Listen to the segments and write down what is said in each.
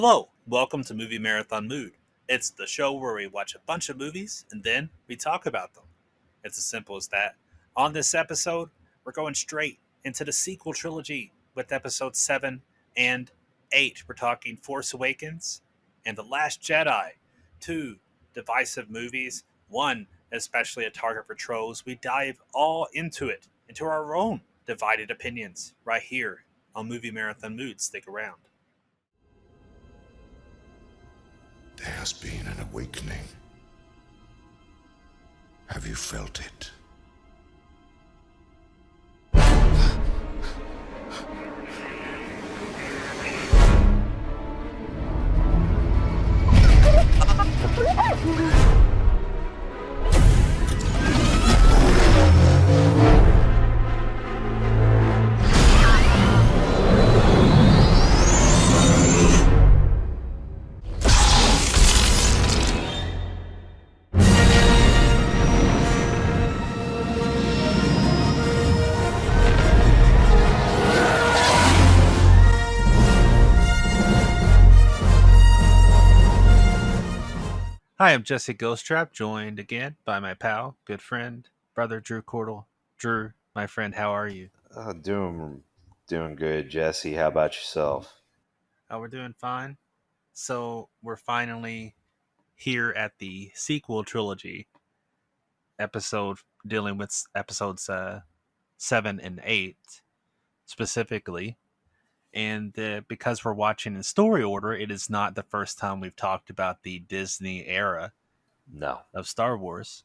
Hello, welcome to Movie Marathon Mood. It's the show where we watch a bunch of movies and then we talk about them. It's as simple as that. On this episode, we're going straight into the sequel trilogy with episodes 7 and 8. We're talking Force Awakens and The Last Jedi. Two divisive movies, one especially a target for trolls. We dive all into it, into our own divided opinions, right here on Movie Marathon Mood. Stick around. There has been an awakening. Have you felt it? Hi, I'm Jesse Ghosttrap, joined again by my pal, good friend, brother Drew Cordell. Drew, my friend, how are you? Doing good, Jesse. How about yourself? Oh, we're doing fine. So we're finally here at the sequel trilogy episode, dealing with episodes 7 and 8 specifically. And because we're watching in story order, it is not the first time we've talked about the Disney era No. of Star Wars.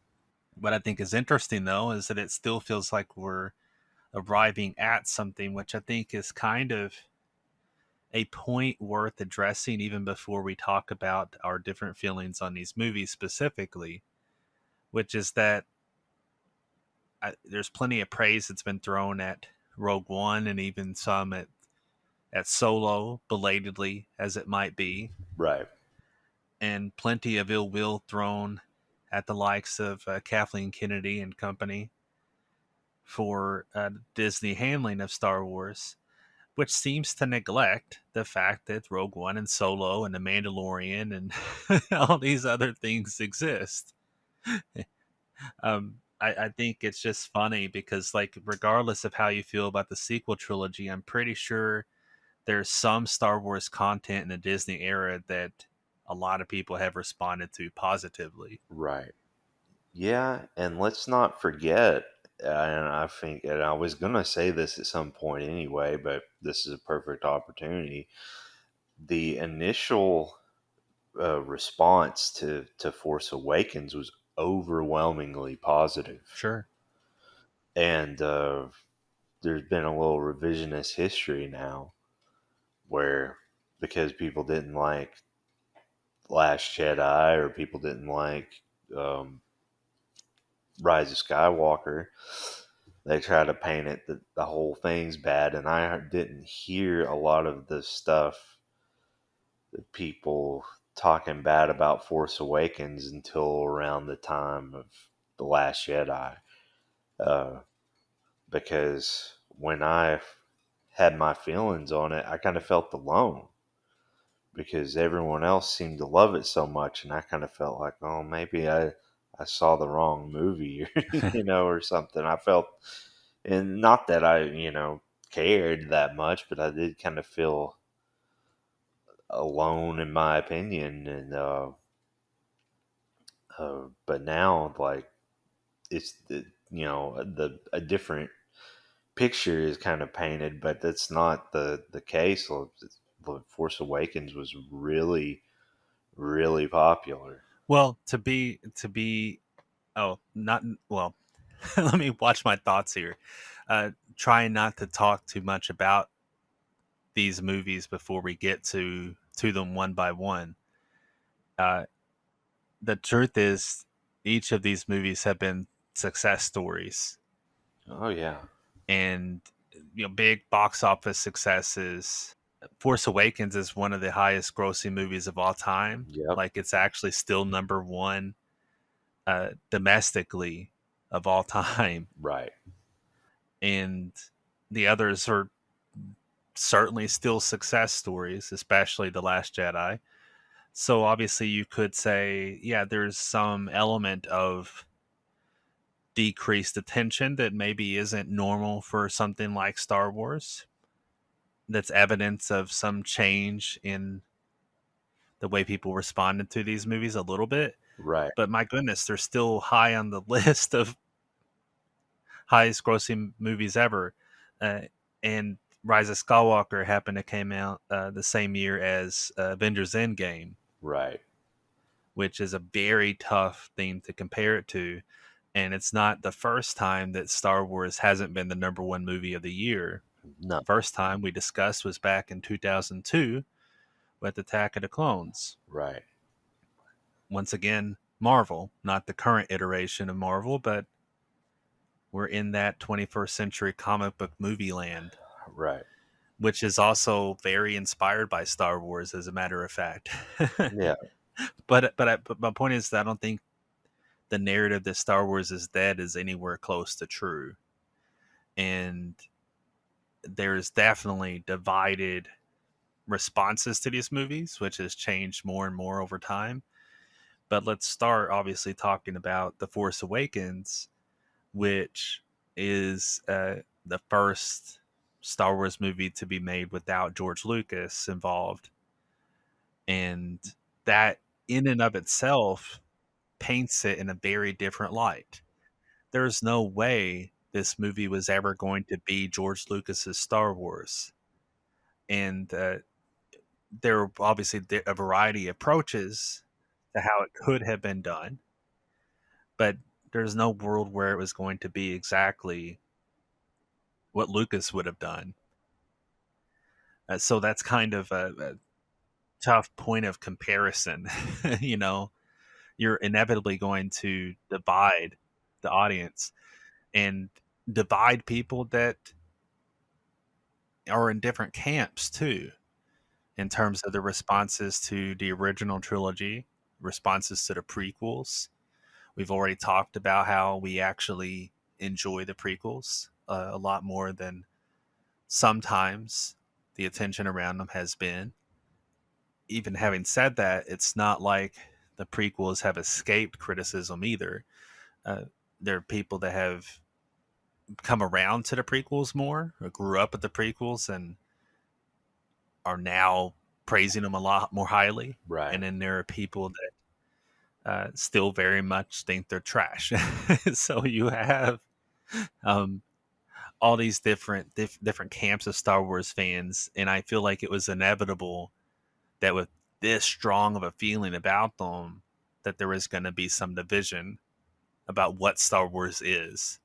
What I think is interesting, though, is that it still feels like we're arriving at something, which I think is kind of a point worth addressing even before we talk about our different feelings on these movies specifically, which is that there's plenty of praise that's been thrown at Rogue One and even some at Solo, belatedly as it might be, Right. and plenty of ill will thrown at the likes of Kathleen Kennedy and company for Disney handling of Star Wars, which seems to neglect the fact that Rogue One and Solo and The Mandalorian and all these other things exist. I think it's just funny because, like, regardless of how you feel about the sequel trilogy, I'm pretty sure there's some Star Wars content in the Disney era that a lot of people have responded to positively. Right. Yeah, and let's not forget, and I think, and I was going to say this at some point anyway, but this is a perfect opportunity. The initial response to Force Awakens was overwhelmingly positive. Sure. And there's been a little revisionist history now where because people didn't like Last Jedi or people didn't like um, Rise of Skywalker, they try to paint it that the whole thing's bad. And I didn't hear a lot of the stuff that people talking bad about Force Awakens until around the time of The Last Jedi. Uh, because when I had my feelings on it, I kind of felt alone because everyone else seemed to love it so much, and I kind of felt like, oh, maybe I saw the wrong movie, or something. I felt, and not that I cared that much, but I did kind of feel alone in my opinion, and but now like it's the a different picture is kind of painted, but that's not the case. Force Awakens was really really popular. Well, to be oh, not well. Let me watch my thoughts here. Trying not to talk too much about these movies before we get to them one by one. Uh, the truth is, each of these movies have been success stories, Oh yeah. and big box office successes. Force Awakens is one of the highest grossing movies of all time. Yep. Like, it's actually still number one domestically of all time, Right. and the others are certainly still success stories, especially The Last Jedi. So obviously, you could say, yeah, there's some element of decreased attention that maybe isn't normal for something like Star Wars. That's evidence of some change in the way people responded to these movies a little bit. Right. But my goodness, they're still high on the list of highest grossing movies ever. Uh, and Rise of Skywalker happened to came out the same year as Avengers Endgame, Right. which is a very tough thing to compare it to. And it's not the first time that Star Wars hasn't been the number one movie of the year. No. First time we discussed was back in 2002 with Attack of the Clones. Right. Once again, Marvel, not the current iteration of Marvel, but we're in that 21st century comic book movie land, Right. which is also very inspired by Star Wars, as a matter of fact. Yeah. But my point is that I don't think the narrative that Star Wars is dead is anywhere close to true, and there's definitely divided responses to these movies, which has changed more and more over time. But let's start obviously talking about The Force Awakens, which is the first Star Wars movie to be made without George Lucas involved. And that, in and of itself, paints it in a very different light. There's no way this movie was ever going to be George Lucas's Star Wars. And there are obviously a variety of approaches to how it could have been done, but there's no world where it was going to be exactly what Lucas would have done. So that's kind of a tough point of comparison. You know, you're inevitably going to divide the audience and divide people that are in different camps too, in terms of the responses to the original trilogy, responses to the prequels. We've already talked about how we actually enjoy the prequels a lot more than sometimes the attention around them has been. Even having said that, it's not like the prequels have escaped criticism either. Uh, there are people that have come around to the prequels more, or grew up with the prequels, and are now praising them a lot more highly. Right. And then there are people that still very much think they're trash. So you have um, all these different camps of Star Wars fans, and I feel like it was inevitable that with this strong of a feeling about them, that there is going to be some division about what Star Wars is.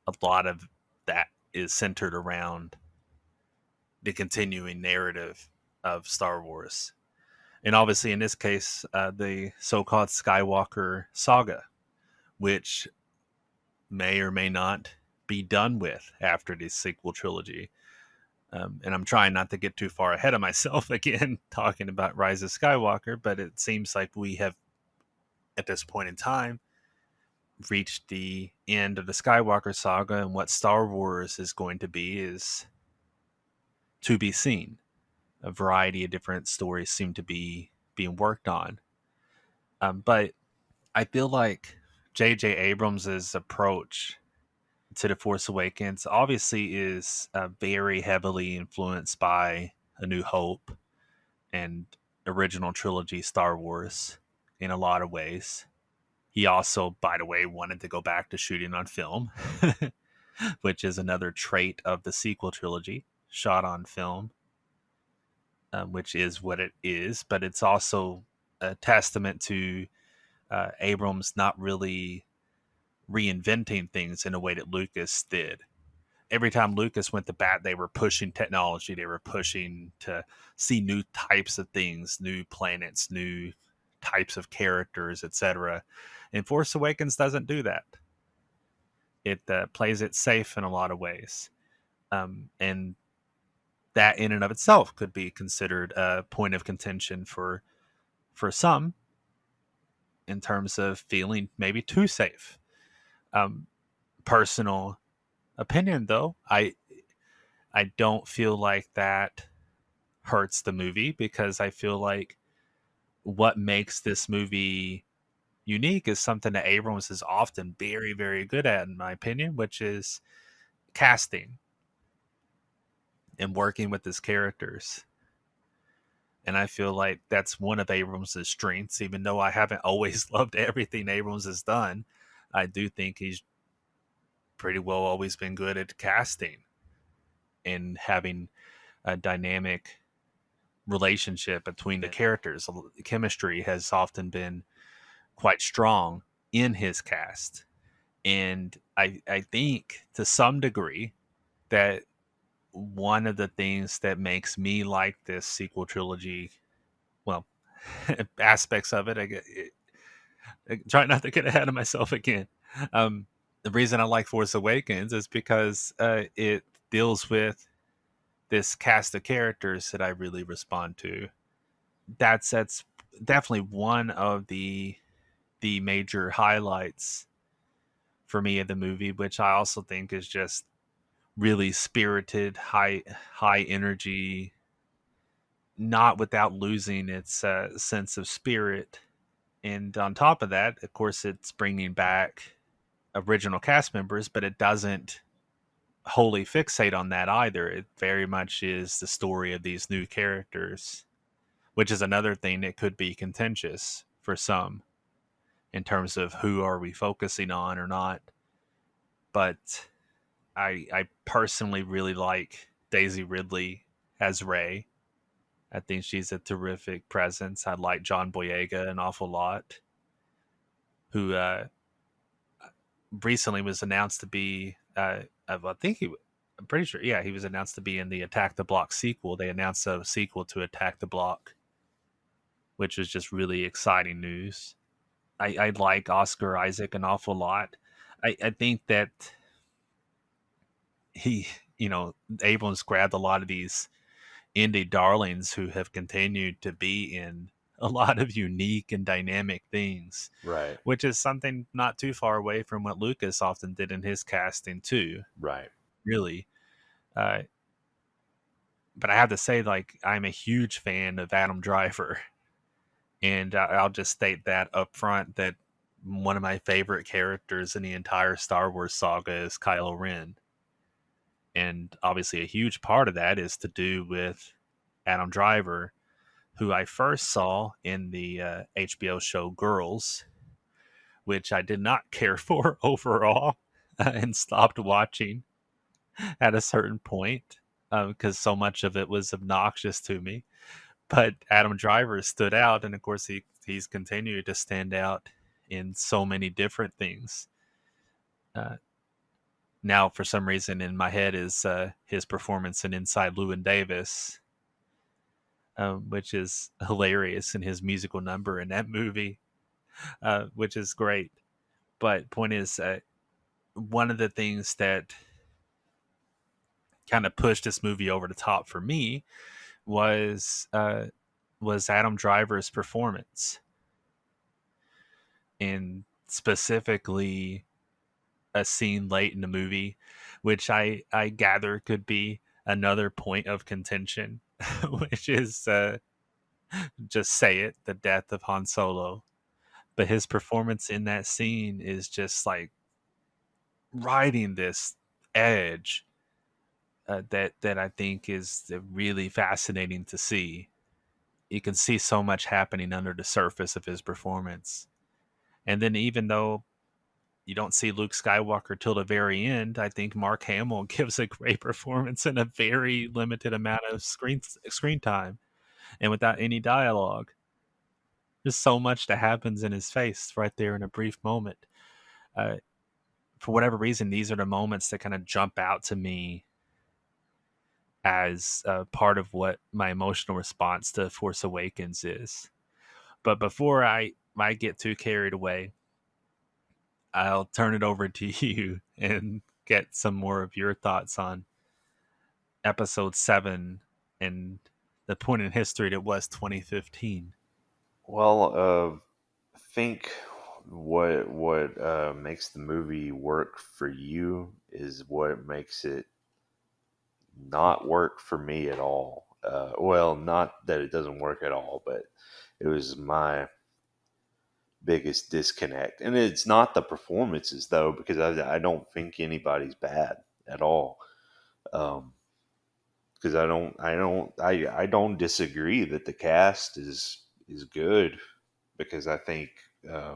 A lot of that is centered around the continuing narrative of Star Wars. And obviously, in this case, the so called Skywalker saga, which may or may not be done with after the sequel trilogy. And I'm trying not to get too far ahead of myself again, talking about Rise of Skywalker, but it seems like we have, at this point in time, reached the end of the Skywalker saga, and what Star Wars is going to be is to be seen. A variety of different stories seem to be being worked on. But I feel like J.J. Abrams' approach to The Force Awakens obviously is very heavily influenced by A New Hope and original trilogy Star Wars in a lot of ways. He also, by the way, wanted to go back to shooting on film, which is another trait of the sequel trilogy, shot on film, which is what it is. But it's also a testament to Abrams not really reinventing things in a way that Lucas did. Every time Lucas went to bat, they were pushing technology. They were pushing to see new types of things, new planets, new types of characters, etc. And Force Awakens doesn't do that. It plays it safe in a lot of ways. And that in and of itself could be considered a point of contention for some, in terms of feeling maybe too safe. Personal opinion, though, I don't feel like that hurts the movie because I feel like what makes this movie unique is something that Abrams is often very, very good at, in my opinion, which is casting and working with his characters. And I feel like that's one of Abrams' strengths, even though I haven't always loved everything Abrams has done. I do think he's pretty well always been good at casting and having a dynamic relationship between the characters. Chemistry has often been quite strong in his cast. And I think to some degree that one of the things that makes me like this sequel trilogy, well, aspects of it, I try not to get ahead of myself again. The reason I like Force Awakens is because it deals with this cast of characters that I really respond to. That's definitely one of the major highlights for me of the movie, which I also think is just really spirited, high energy, not without losing its sense of spirit. And on top of that, of course, it's bringing back original cast members, but it doesn't wholly fixate on that either. It very much is the story of these new characters, which is another thing that could be contentious for some in terms of who are we focusing on or not. But I personally really like Daisy Ridley as Rey. I think she's a terrific presence. I like John Boyega an awful lot, who recently was announced to be. I think I'm pretty sure. Yeah, he was announced to be in the Attack the Block sequel. They announced a sequel to Attack the Block, which was just really exciting news. I like Oscar Isaac an awful lot. I think that he, Abrams grabbed a lot of these indie darlings who have continued to be in a lot of unique and dynamic things, Right. which is something not too far away from what Lucas often did in his casting too. Right. Really, uh, but I have to say, like, I'm a huge fan of Adam Driver, and I'll just state that up front that one of my favorite characters in the entire Star Wars saga is Kylo Ren, and obviously a huge part of that is to do with Adam Driver, who I first saw in the HBO show Girls, which I did not care for overall and stopped watching at a certain point because so much of it was obnoxious to me. But Adam Driver stood out, and of course, he's continued to stand out in so many different things. Uh, Now, for some reason, in my head is his performance in Inside Llewyn Davis, which is hilarious, and his musical number in that movie, which is great. But point is, one of the things that kind of pushed this movie over the top for me was was Adam Driver's performance, and specifically a scene late in the movie, which I gather could be another point of contention, which is just say it, the death of Han Solo. But his performance in that scene is just like riding this edge that I think is really fascinating to see. You can see so much happening under the surface of his performance, and then even though you don't see Luke Skywalker till the very end, I think Mark Hamill gives a great performance in a very limited amount of screen time and without any dialogue. There's so much that happens in his face right there in a brief moment. Uh, for whatever reason, these are the moments that kind of jump out to me as part of what my emotional response to Force Awakens is. But before I get too carried away, I'll turn it over to you and get some more of your thoughts on episode 7 and the point in history that was 2015. Well, I think what makes the movie work for you is what makes it not work for me at all. Well, not that it doesn't work at all, but it was my biggest disconnect. And it's not the performances though, because I don't think anybody's bad at all. Um, because I don't disagree that the cast is good, because I think uh,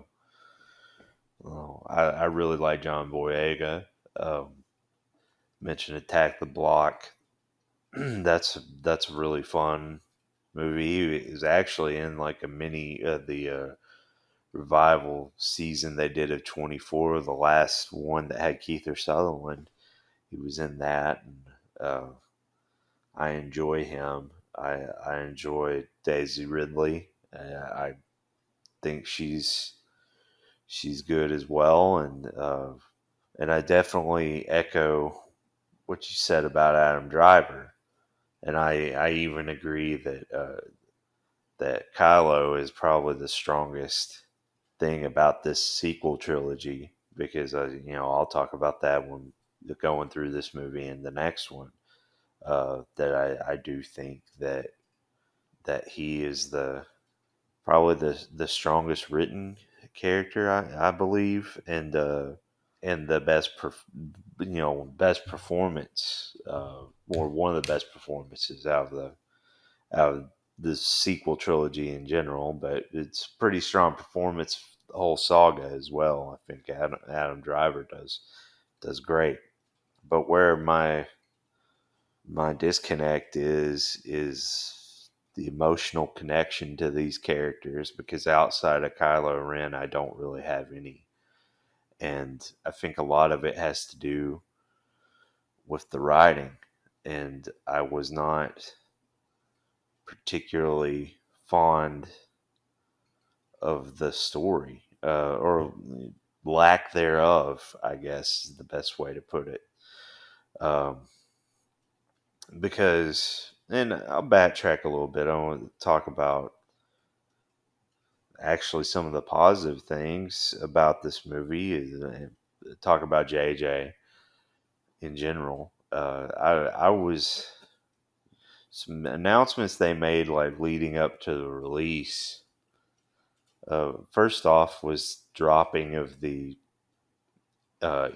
well, I really like John Boyega. Um, mentioned Attack the Block. That's a really fun movie. He is actually in like a mini the revival season they did of 24, the last one that had Keith Sutherland. He was in that, and I enjoy him. I enjoy Daisy Ridley. I think she's good as well, and I definitely echo what you said about Adam Driver, and I even agree that Kylo is probably the strongest thing about this sequel trilogy, because I'll talk about that when going through this movie and the next one. That I do think that he is the probably the strongest written character, I believe, and the best performance, or one of the best performances out of the sequel trilogy in general. But it's pretty strong performance, the whole saga as well. I think Adam Driver does great. But where my disconnect is the emotional connection to these characters, because outside of Kylo Ren, I don't really have any. And I think a lot of it has to do with the writing. And I was not particularly fond of the story, or lack thereof, I guess is the best way to put it. Um, because, and I'll backtrack a little bit. I want to talk about actually some of the positive things about this movie, talk about JJ in general. I was some announcements they made like leading up to the release. First off was dropping of the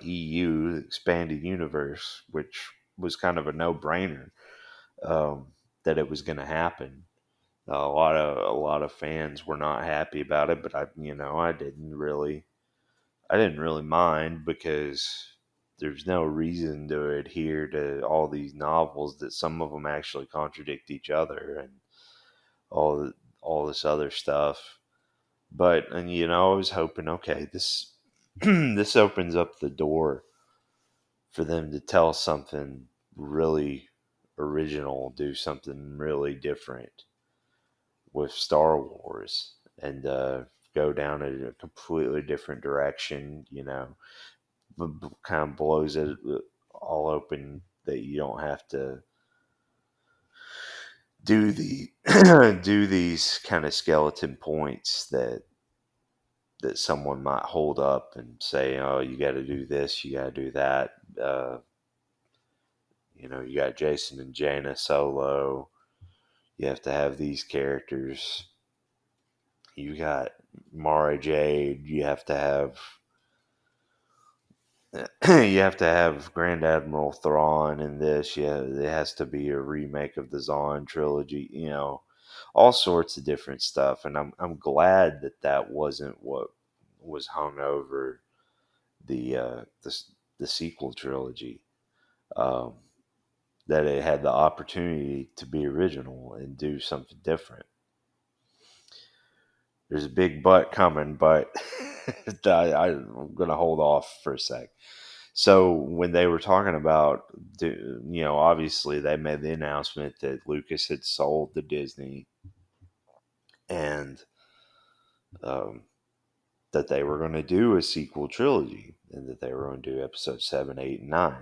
EU expanded universe, which was kind of a no brainer, um, that it was going to happen. A lot of fans were not happy about it, but I didn't really mind, because there's no reason to adhere to all these novels that some of them actually contradict each other, and all all this other stuff. But, and I was hoping, okay, this this opens up the door for them to tell something really original, do something really different with Star Wars, and go down a completely different direction. Kind of blows it all open, that you don't have to do the do these kind of skeleton points that someone might hold up and say, "Oh, you got to do this, you got to do that." You got Jason and Jaina Solo. You have to have these characters. You got Mara Jade. You have to have you have to have Grand Admiral Thrawn in this. Yeah, it has to be a remake of the Zahn trilogy. All sorts of different stuff, and I'm glad that wasn't what was hung over the sequel trilogy. Um, that it had the opportunity to be original and do something different. There's a big but coming, but I'm going to hold off for a sec. So when they were talking about, obviously they made the announcement that Lucas had sold to Disney, and um, that they were going to do a sequel trilogy, and that they were going to do episode 7, 8, and 9.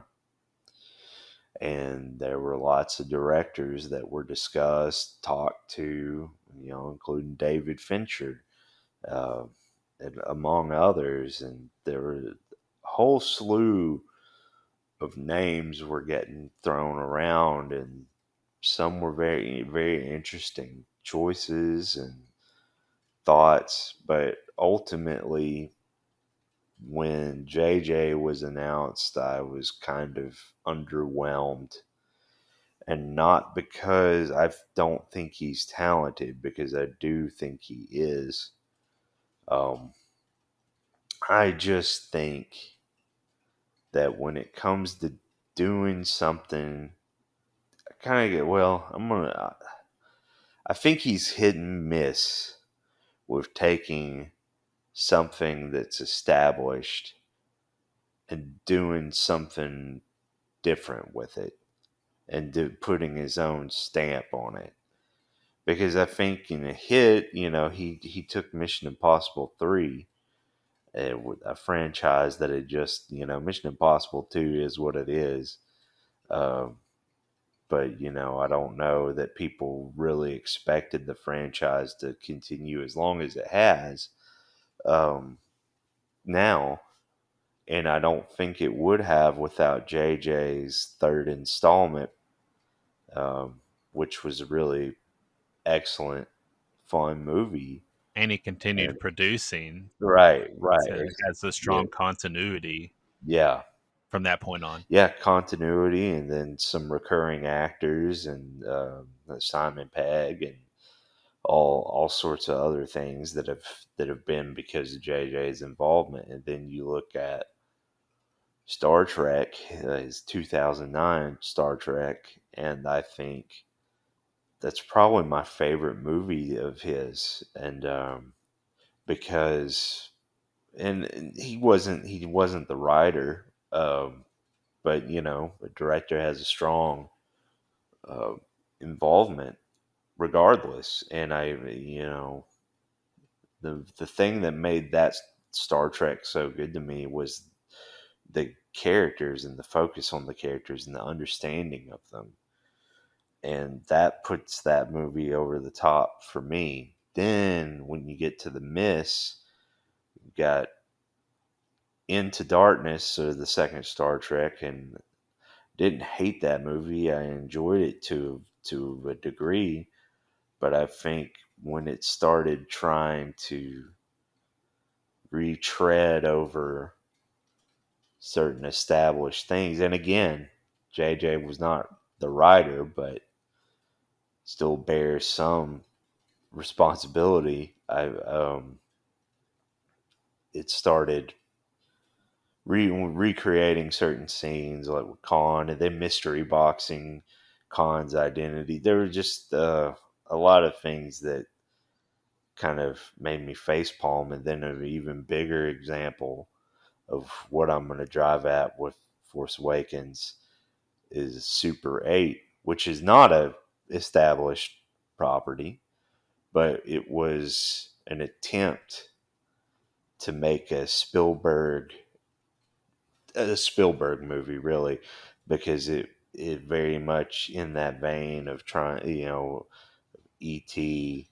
And there were lots of directors that were discussed, talked to, including David Fincher, uh, and among others. And there were a whole slew of names were getting thrown around, and some were very, very interesting choices and thoughts. But ultimately, when JJ was announced, I was kind of underwhelmed. And not because I don't think he's talented, because I do think he is. Um, I just think that when it comes to doing something, I kind of get, well, I think he's hit and miss with taking something that's established and doing something different with it, and putting his own stamp on it. Because I think in a hit, he took Mission Impossible 3, with a franchise that had just, Mission Impossible 2 is what it is. Um, but, I don't know that people really expected the franchise to continue as long as it has um, now. And I don't think it would have without JJ's third installment, um, which was a really excellent, fun movie. And he continued And producing. right, right, So it has a yeah, strong continuity yeah, from that point on. yeah, continuity, and then some recurring actors, and Simon Pegg, and all sorts of other things that have been because of JJ's involvement. And then you look at Star Trek, his 2009 Star Trek, and I think that's probably my favorite movie of his. And because and he wasn't the writer, but a director has a strong uh, involvement regardless. And the thing that made that Star Trek so good to me was the characters, and the focus on the characters, and the understanding of them. And that puts that movie over the top for me. Then when you get to the miss, you got Into Darkness, or the second Star Trek, and didn't hate that movie. I enjoyed it to a degree, but I think when it started trying to retread over certain established things, and again, JJ was not the writer, but still bears some responsibility. It started recreating certain scenes like with Khan, and then mystery boxing Khan's identity. There were just a lot of things that kind of made me facepalm. And then an even bigger example of what I'm going to drive at with Force Awakens is Super 8, which is not a established property, but it was an attempt to make a Spielberg movie, really, because it very much in that vein of trying, E.T.,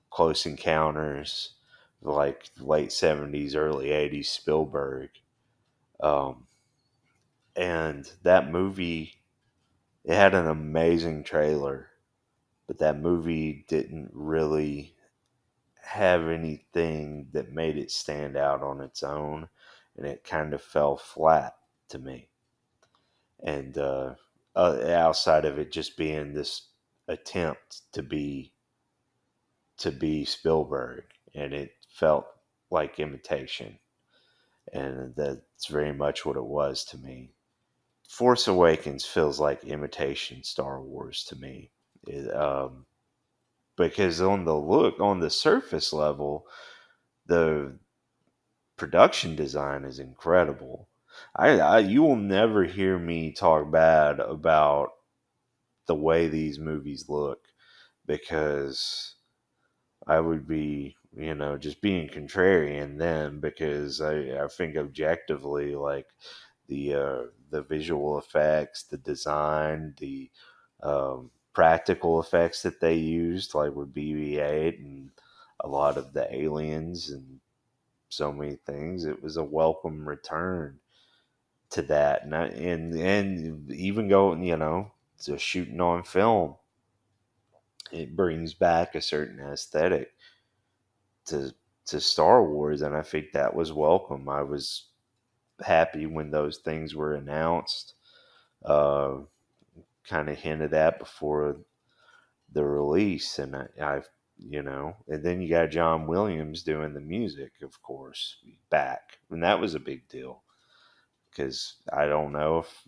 Close Encounters, like late 70s, early 80s Spielberg. Um, and that movie, it had an amazing trailer, but that movie didn't really have anything that made it stand out on its own, and it kind of fell flat to me. And outside of it just being this attempt to be Spielberg, and it felt like imitation, and that's very much what it was to me. Force Awakens feels like imitation Star Wars to me, because on the surface level, the production design is incredible. You will never hear me talk bad about the way these movies look, because I would be, just being contrarian then, because I think objectively, like the visual effects, the design, the practical effects that they used, like with BB-8 and a lot of the aliens and so many things, it was a welcome return to that, and even going, to shooting on film, it brings back a certain aesthetic to Star Wars, and I think that was welcome. I was happy when those things were announced, uh, kind of hinted at before the release, and and then you got John Williams doing the music, of course, back, and that was a big deal because I don't know if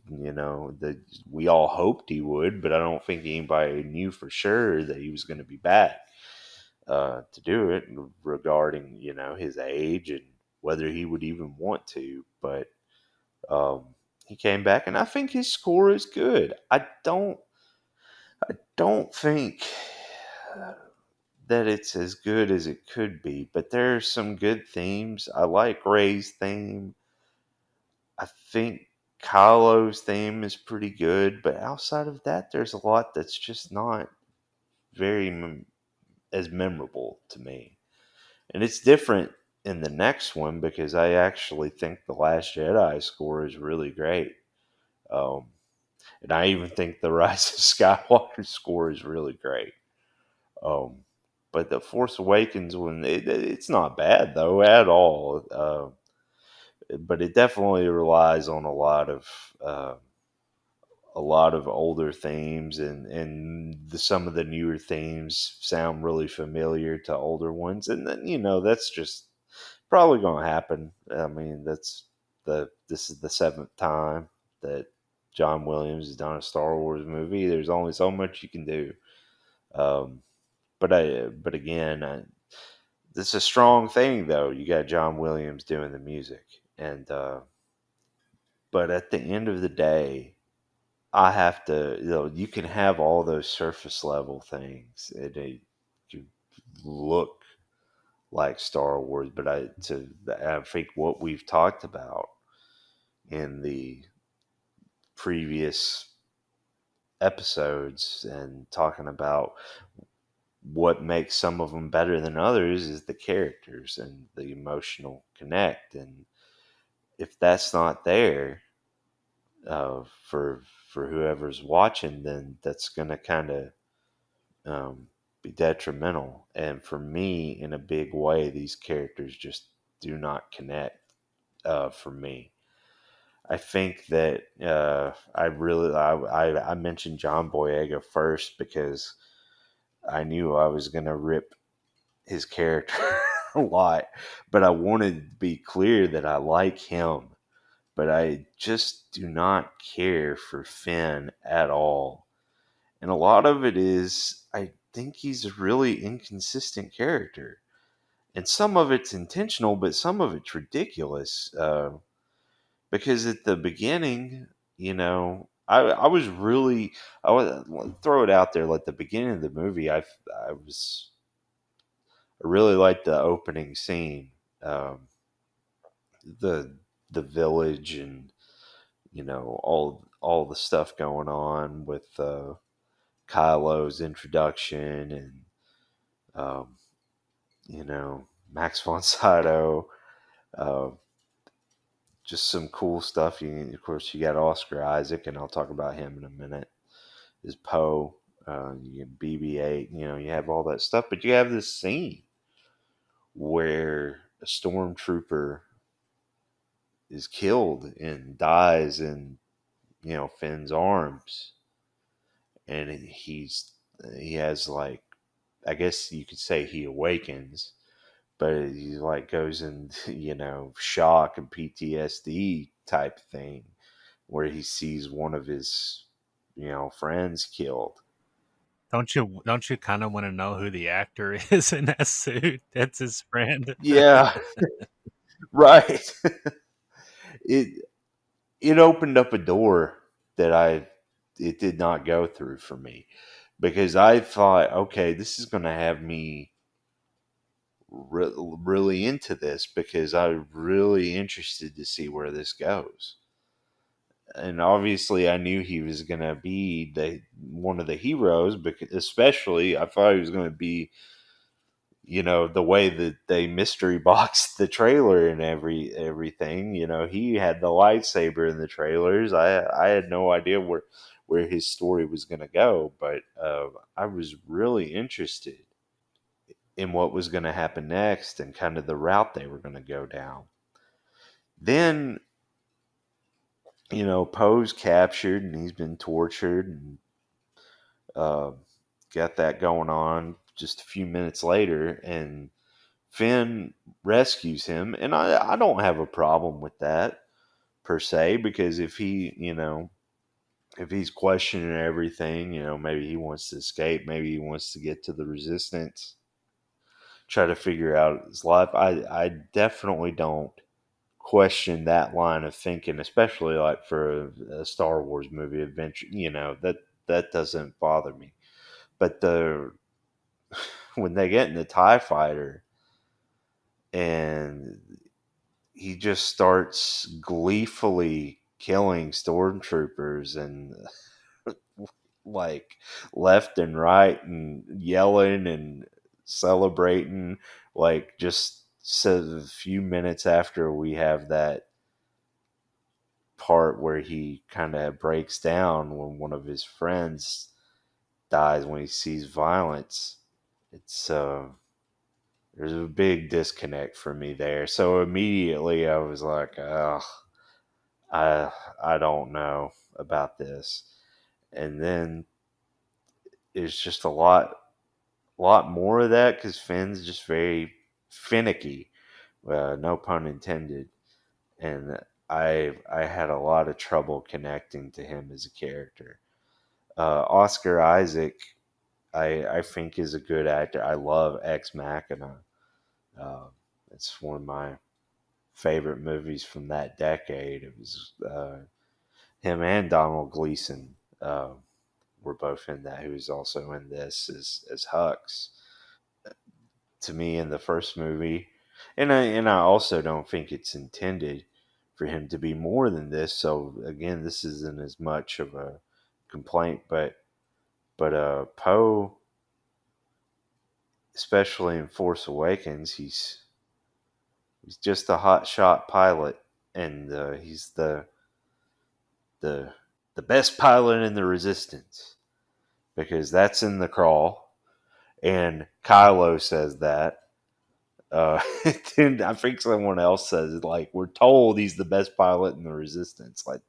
that we all hoped he would, but I don't think anybody knew for sure that he was going to be back to do it, regarding his age and whether he would even want to. But he came back, and I think his score is good. I don't think that it's as good as it could be, but there's some good themes. I like Ray's theme. I think Kylo's theme is pretty good, but outside of that, there's a lot that's just not very as memorable to me. And it's different in the next one because I actually think the Last Jedi score is really great. Um, and I even think the Rise of Skywalker score is really great. Um, but the Force Awakens one, it's not bad though at all. But it definitely relies on a lot of older themes, and some of the newer themes sound really familiar to older ones, and then that's just probably going to happen. I mean, this is the seventh time that John Williams has done a Star Wars movie. There's only so much you can do. Um, but again, this is a strong thing though. You got John Williams doing the music, and but at the end of the day, I have to. You can have all those surface level things, and they can look like Star Wars, but I think what we've talked about in the previous episodes and talking about what makes some of them better than others is the characters and the emotional connect. And if that's not there, for whoever's watching, then that's going to kind of be detrimental. And for me, in a big way, these characters just do not connect for me. I think that I mentioned John Boyega first because I knew I was going to rip his character a lot, but I wanted to be clear that I like him, but I just do not care for Finn at all. And a lot of it is I think he's a really inconsistent character. And some of it's intentional, but some of it's ridiculous. Because at the beginning, I was really, I was throw it out there. Like the beginning of the movie, I really liked the opening scene, um, the the village, and all the stuff going on with Kylo's introduction, and um, Max von Sydow. Uh, just some cool stuff. Of course, you got Oscar Isaac, and I'll talk about him in a minute. Is Poe, you get BB-8. You have all that stuff, but you have this scene where a stormtrooper is killed and dies in Finn's arms, and he has, like, I guess you could say he awakens, but he like goes in shock and PTSD type thing where he sees one of his friends killed. Don't you kind of want to know who the actor is in that suit? That's his friend. Yeah, right. it it opened up a door that I it did not go through for me, because I thought, okay, this is going to have me really into this because I'm really interested to see where this goes. And obviously, I knew he was going to be the one of the heroes, because especially I thought he was going to be the way that they mystery boxed the trailer and everything. He had the lightsaber in the trailers. I had no idea where his story was going to go, but I was really interested in what was going to happen next and kind of the route they were going to go down. Then, Poe's captured and he's been tortured and uh, got that going on just a few minutes later, and Finn rescues him. And I don't have a problem with that per se, because if he's questioning everything, maybe he wants to escape, maybe he wants to get to the resistance, try to figure out his life. I definitely don't question that line of thinking, especially like for a Star Wars movie adventure. That doesn't bother me. But the when they get in the TIE fighter and he just starts gleefully killing stormtroopers and like left and right and yelling and celebrating, like just says a few minutes after we have that part where he kind of breaks down when one of his friends dies, when he sees violence. It's there's a big disconnect for me there. So immediately I was like, oh, I don't know about this. And then it's just a lot more of that because Finn's just very finicky, no pun intended. And I had a lot of trouble connecting to him as a character. Oscar Isaac, I think is a good actor. I love Ex Machina. Uh, it's one of my favorite movies from that decade. It was him and Donald Gleason were both in that. Who was also in this as Hux. To me, in the first movie, and I also don't think it's intended for him to be more than this. So again, this isn't as much of a complaint, but Poe, especially in Force Awakens, he's just a hot shot pilot, and he's the the best pilot in the Resistance, because that's in the crawl, and Kylo says that. Uh, and I think someone else says it, like, we're told he's the best pilot in the Resistance, like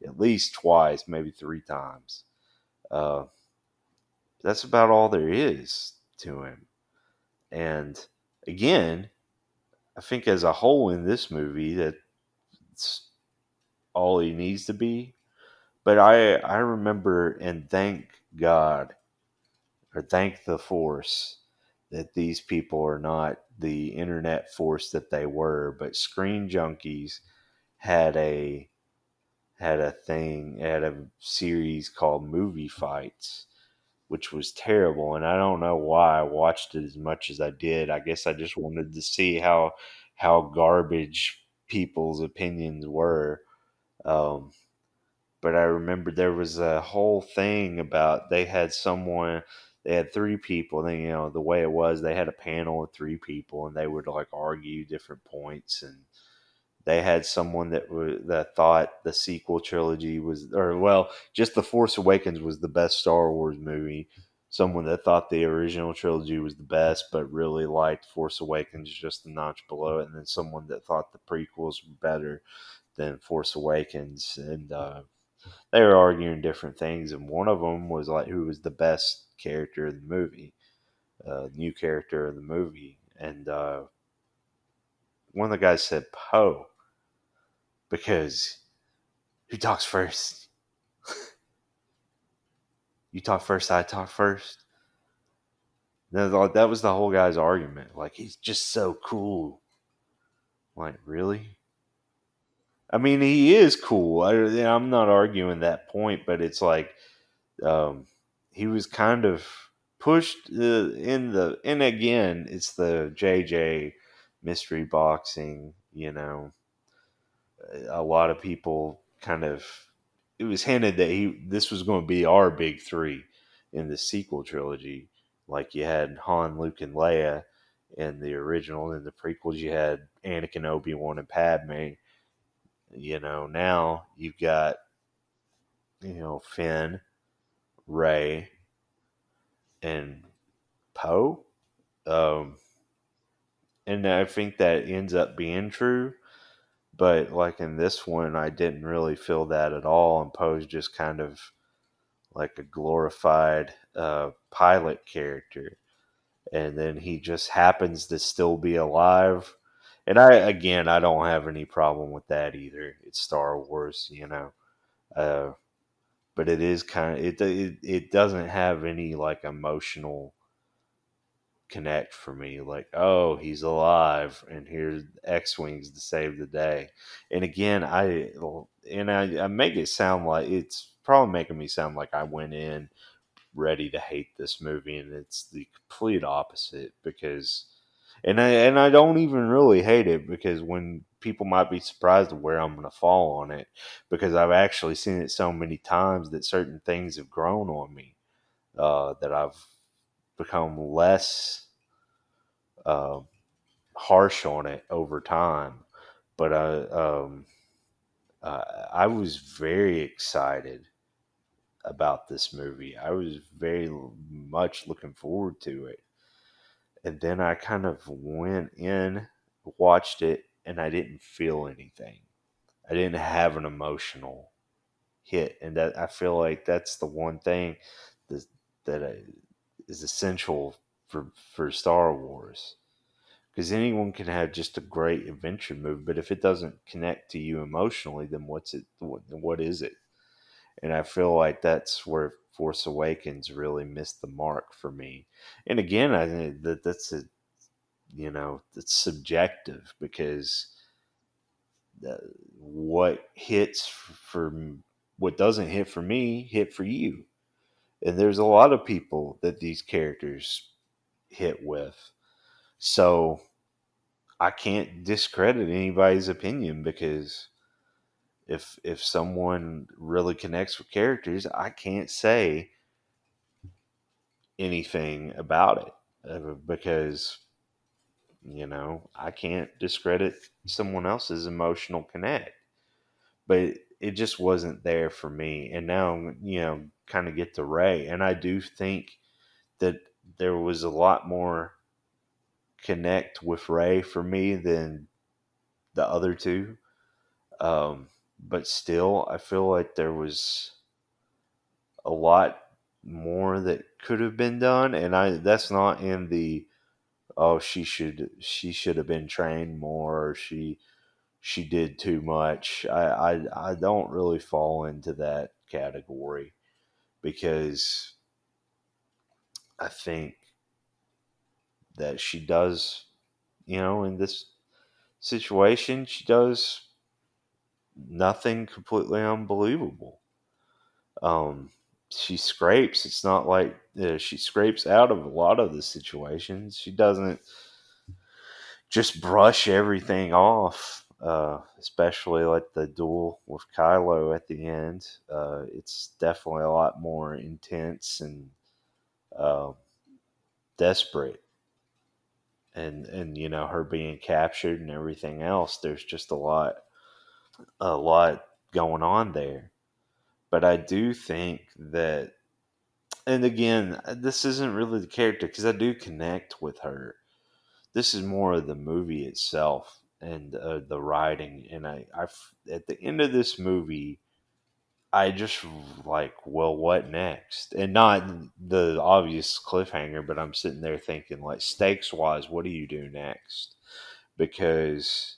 at least twice, maybe three times. Uh, that's about all there is to him. And again, I think as a whole in this movie, that's all he needs to be. But I remember, and thank God, or thank the Force, that these people are not the internet force that they were, but Screen Junkies had a series called Movie Fights, which was terrible, and I don't know why I watched it as much as I did. I guess I just wanted to see how garbage people's opinions were. Um, but I remember there was a whole thing about they had three people. Then the way it was, they had a panel of three people, and they would like argue different points. And they had someone that thought the sequel trilogy was, or well, just the Force Awakens was the best Star Wars movie. Someone that thought the original trilogy was the best, but really liked Force Awakens just a notch below it. And then someone that thought the prequels were better than Force Awakens, and they were arguing different things, and one of them was like who was the best character in the movie, new character in the movie, and one of the guys said Poe, because who talks first? You talk first, I talk first. That was the whole guy's argument. Like, he's just so cool. Like, really? I mean, he is cool. I'm not arguing that point, but it's like um, he was kind of pushed and again, it's the JJ mystery boxing. A lot of people kind of, it was hinted that this was going to be our big three in the sequel trilogy. Like, you had Han, Luke, and Leia in the original. In the prequels, you had Anakin, Obi-Wan, and Padme. Now you've got, Finn, Ray, and Poe. Um, and I think that ends up being true. But like in this one, I didn't really feel that at all. And Poe's just kind of like a glorified pilot character. And then he just happens to still be alive. And I don't have any problem with that either. It's Star Wars. Uh, but it is kind of it doesn't have any like emotional connect for me. Like, oh, he's alive, and here's X Wings to save the day. And again, I make it sound like it's probably making me sound like I went in ready to hate this movie, and it's the complete opposite. Because, and I don't even really hate it, because when people might be surprised of where I'm going to fall on it, because I've actually seen it so many times that certain things have grown on me, that I've become less uh, harsh on it over time. But I was very excited about this movie. I was very much looking forward to it. And then I kind of went in, watched it, and I didn't feel anything. I didn't have an emotional hit. And that, I feel like that's the one thing that, that is essential for Star Wars. Because anyone can have just a great adventure movie, but if it doesn't connect to you emotionally, then what's it? What is it? And I feel like that's where Force Awakens really missed the mark for me. And again, I think that's subjective, because the, what hits for what doesn't hit for me hit for you. And there's a lot of people that these characters hit with. So I can't discredit anybody's opinion, because if someone really connects with characters, I can't say anything about it, because I can't discredit someone else's emotional connect. But it just wasn't there for me. And now, kind of get to Ray, and I do think that there was a lot more connect with Ray for me than the other two. But still, I feel like there was a lot more that could have been done, and that's not in the, oh, she should have been trained more, or she did too much. I don't really fall into that category, because I think that she does, in this situation, she does nothing completely unbelievable. Um, she scrapes. It's not like she scrapes out of a lot of the situations. She doesn't just brush everything off. Especially like the duel with Kylo at the end. It's definitely a lot more intense and uh, desperate, and her being captured and everything else. There's just a lot going on there. But I do think that, and again, this isn't really the character, because I do connect with her. This is more of the movie itself, and the writing. And at the end of this movie, I just like, well, what next? And not the obvious cliffhanger, but I'm sitting there thinking, like, stakes wise, what do you do next? Because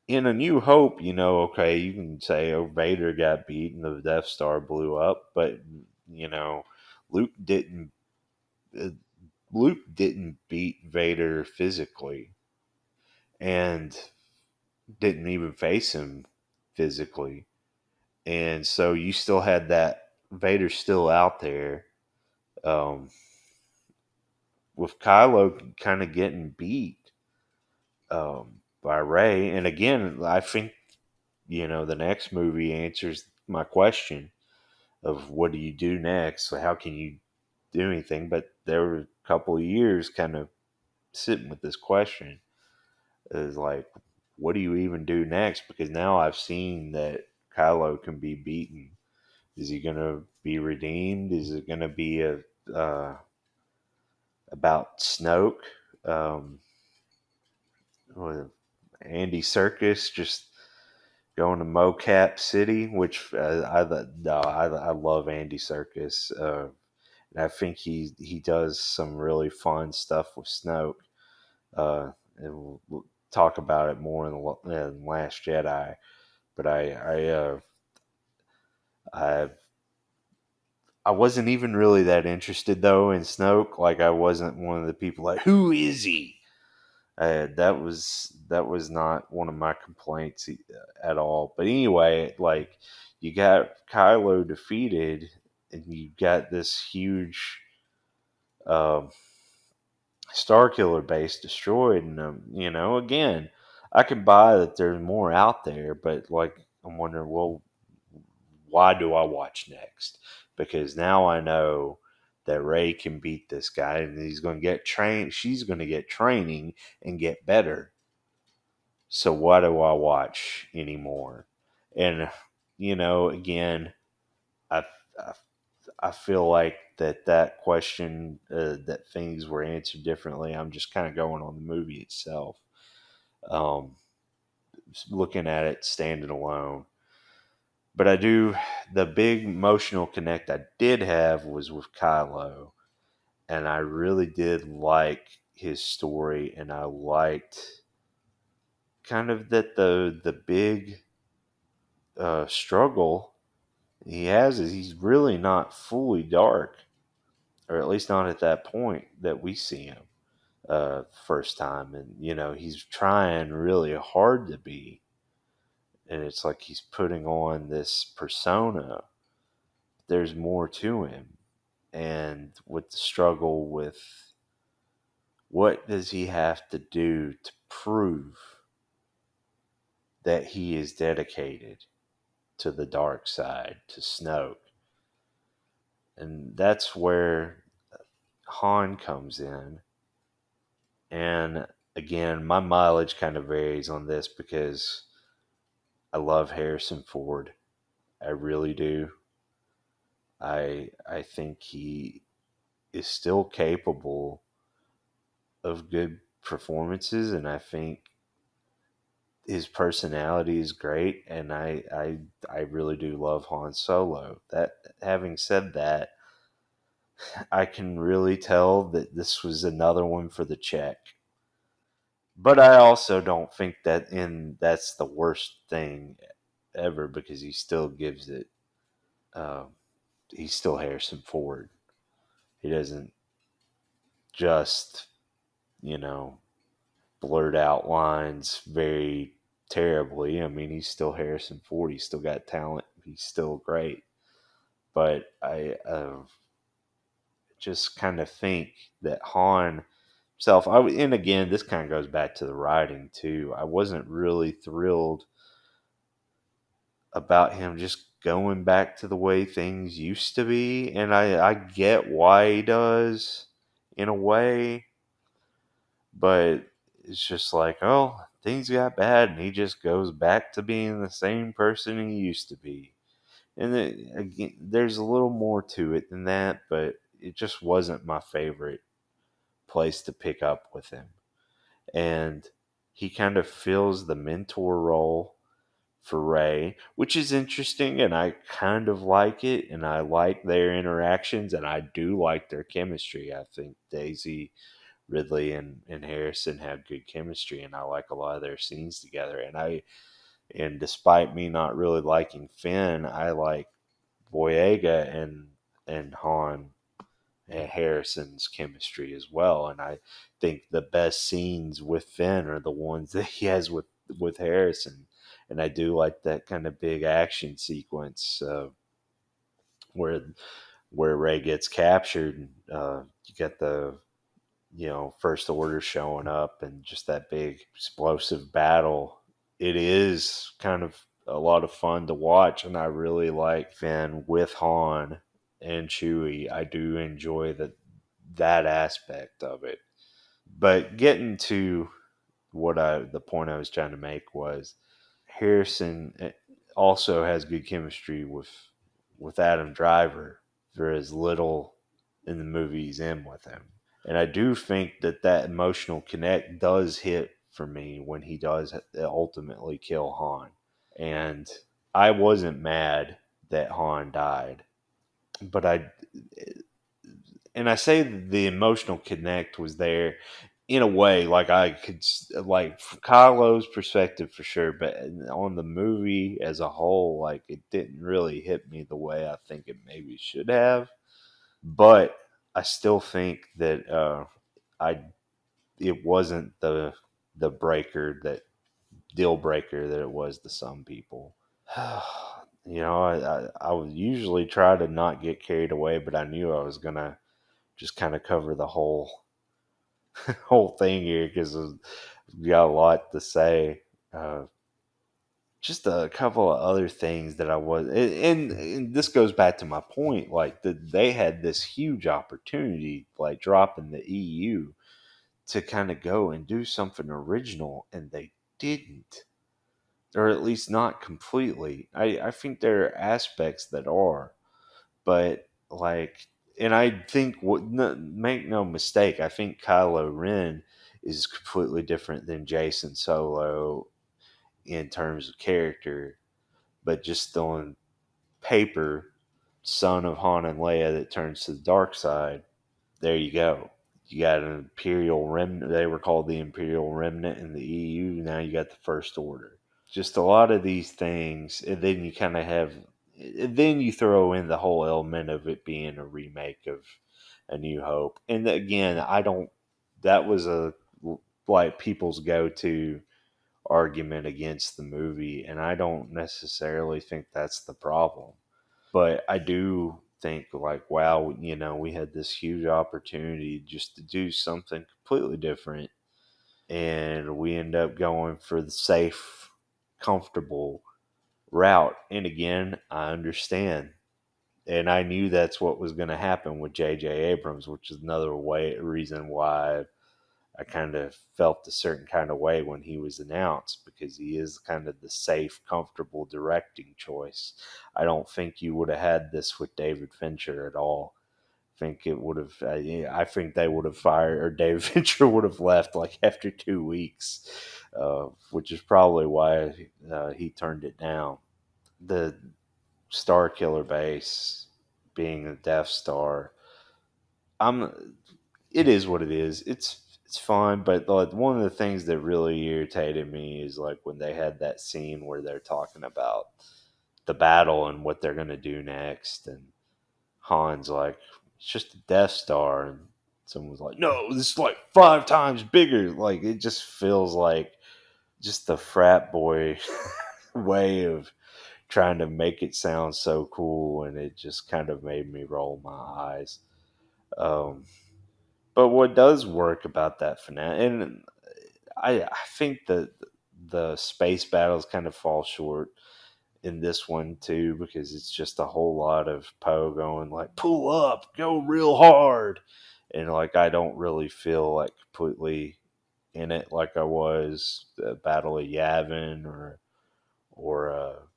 in A New Hope, okay, you can say, oh, Vader got beat and the Death Star blew up, but you know, Luke didn't. uh, Luke didn't beat Vader physically, and didn't even face him physically, and so you still had that Vader still out there, um, with Kylo kind of getting beat, by Ray. And again, I think the next movie answers my question of what do you do next? So how can you do anything? But there were a couple of years kind of sitting with this question is like, what do you even do next? Because now I've seen that Kylo can be beaten. Is he going to be redeemed? Is it going to be uh, about Snoke? Um, with Andy Serkis just going to Mocap City, which I love Andy Serkis. And I think he does some really fun stuff with Snoke. And we'll talk about it more in Last Jedi. But I I wasn't even really that interested though in Snoke. Like I wasn't one of the people like, who is he? That was not one of my complaints at all. But anyway, like you got Kylo defeated, and you got this huge um, Starkiller base destroyed, and again, I can buy that there's more out there, but like I'm wondering, well, why do I watch next? Because now I know that Ray can beat this guy, and he's going to get trained. She's going to get training and get better. So why do I watch anymore? And again, I I, I feel like that question that things were answered differently. I'm just kind of going on the movie itself, um, looking at it standing alone. But I do the big emotional connect I did have was with Kylo, and I really did like his story, and I liked kind of that the big struggle he has is he's really not fully dark, or at least not at that point that we see him first time, and he's trying really hard to be, and it's like he's putting on this persona. There's more to him, and with the struggle with what does he have to do to prove that he is dedicated to the dark side, to Snoke. And that's where Han comes in. And again, my mileage kind of varies on this because I love Harrison Ford. I really do. I think he is still capable of good performances, and I think his personality is great, and I really do love Han Solo. That having said that, I can really tell that this was another one for the check. But I also don't think that's the worst thing ever because he still gives it. Um, he's still Harrison Ford. He doesn't just you know blurt out lines very terribly. I mean, he's still Harrison Ford. He's still got talent. He's still great. But I just kind of think that Han himself, and again, this kind of goes back to the writing too. I wasn't really thrilled about him just going back to the way things used to be, and I get why he does in a way, but it's just like, oh, things got bad, and he just goes back to being the same person he used to be. And again, there's a little more to it than that, but it just wasn't my favorite place to pick up with him. And he kind of fills the mentor role for Ray, which is interesting, and I kind of like it, and I like their interactions, and I do like their chemistry. I think Daisy Ridley and Harrison have good chemistry, and I like a lot of their scenes together. And despite me not really liking Finn, I like Boyega and Han and Harrison's chemistry as well. And I think the best scenes with Finn are the ones that he has with Harrison. And I do like that kind of big action sequence where where Ray gets captured. You get the First Order showing up and just that big explosive battle. It is kind of a lot of fun to watch, and I really like Finn with Han and Chewie. I do enjoy that aspect of it. But getting to the point I was trying to make was Harrison also has good chemistry with Adam Driver for as little in the movie he's in with him. And I do think that emotional connect does hit for me when he does ultimately kill Han. And I wasn't mad that Han died, but I say the emotional connect was there in a way, like I could, like from Kylo's perspective for sure, but on the movie as a whole, like it didn't really hit me the way I think it maybe should have. But I still think that I it wasn't the breaker that deal breaker that it was to some people. I would usually try to not get carried away, but I knew I was gonna just kind of cover the whole thing here because we got a lot to say. Uh, just a couple of other things that I was, and this goes back to my point, like that they had this huge opportunity, like dropping the EU to kind of go and do something original, and they didn't, or at least not completely. I think there are aspects that are, but like, and I think make no mistake, I think Kylo Ren is completely different than Jason Solo in terms of character, but just on paper, son of Han and Leia that turns to the dark side. There you go. You got an Imperial remnant. They were called the Imperial Remnant in the EU. Now you got the First Order. Just a lot of these things, and then you kind of have, and then you throw in the whole element of it being a remake of A New Hope. And again, I don't. That was a like people's go-to argument against the movie, and I don't necessarily think that's the problem. But I do think, like, wow, we had this huge opportunity just to do something completely different, and we end up going for the safe, comfortable route. And again, I understand. And I knew that's what was going to happen with J.J. Abrams, which is another reason why I kind of felt a certain kind of way when he was announced, because he is kind of the safe, comfortable directing choice. I don't think you would have had this with David Fincher at all. I think it would have. Yeah, I think they would have fired, or David Fincher would have left like after 2 weeks, which is probably why he turned it down. The Star Killer base being a Death Star, I'm it is what it is. It's fine, but like one of the things that really irritated me is like when they had that scene where they're talking about the battle and what they're gonna do next, and Han's like, "It's just a Death Star," and someone was like, "No, this is like 5 times bigger." Like it just feels like just the frat boy way of trying to make it sound so cool, and it just kind of made me roll my eyes. Um, But what does work about that finale, and I think that the space battles kind of fall short in this one too, because it's just a whole lot of Poe going like, pull up, go real hard. And like, I don't really feel like completely in it like I was the Battle of Yavin or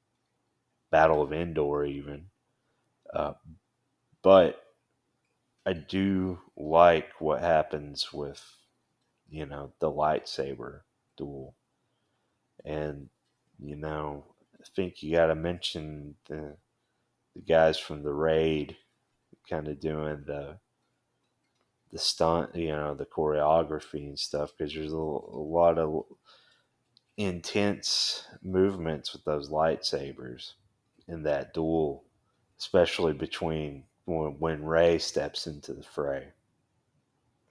Battle of Endor even. Uh, but I do like what happens with the lightsaber duel. And, I think you got to mention the guys from the raid kind of doing the stunt, the choreography and stuff, because there's a lot of intense movements with those lightsabers in that duel, especially between when Ray steps into the fray.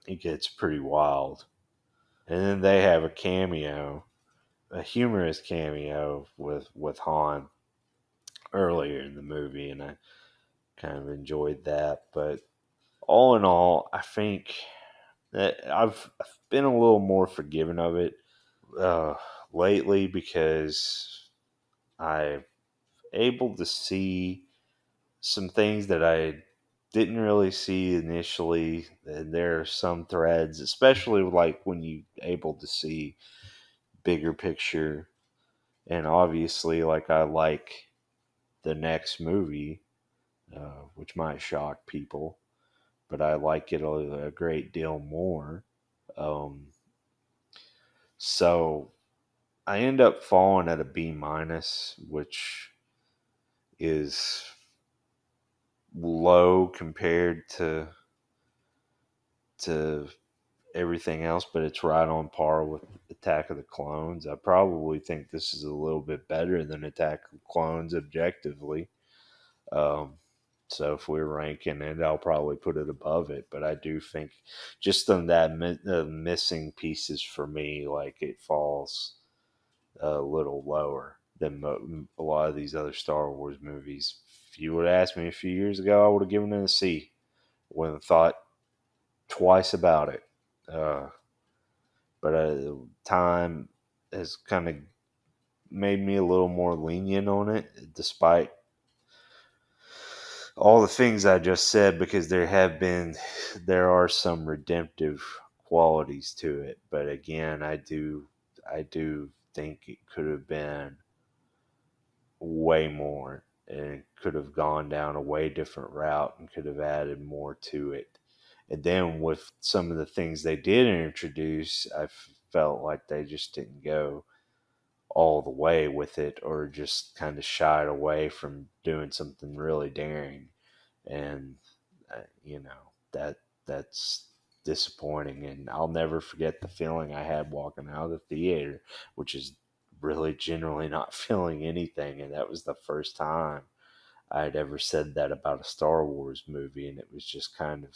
It gets pretty wild. And then they have a humorous cameo with Han earlier in the movie, and I kind of enjoyed that. But all in all, I think that I've been a little more forgiving of it uh, lately, because I'm able to see some things that I didn't really see initially. And there are some threads, especially like when you able to see bigger picture. And obviously, like I like the next movie, which might shock people, but I like it a great deal more. Um, so I end up falling at a B minus, which is low compared to everything else, but it's right on par with Attack of the Clones. I probably think this is a little bit better than Attack of the Clones objectively. Um, so if we're ranking it, I'll probably put it above it. But I do think just on that missing pieces for me, like it falls a little lower than a lot of these other Star Wars movies. If you would have asked me a few years ago, I would have given it a C. Wouldn't have thought twice about it. But time has kind of made me a little more lenient on it, despite all the things I just said, because there are some redemptive qualities to it. But again, I do think it could have been way more, and it could have gone down a way different route and could have added more to it. And then with some of the things they did introduce, I felt like they just didn't go all the way with it, or just kind of shied away from doing something really daring. And you know that's disappointing. And I'll never forget the feeling I had walking out of the theater, which is really generally not feeling anything. And that was the first time I had ever said that about a Star Wars movie, and it was just kind of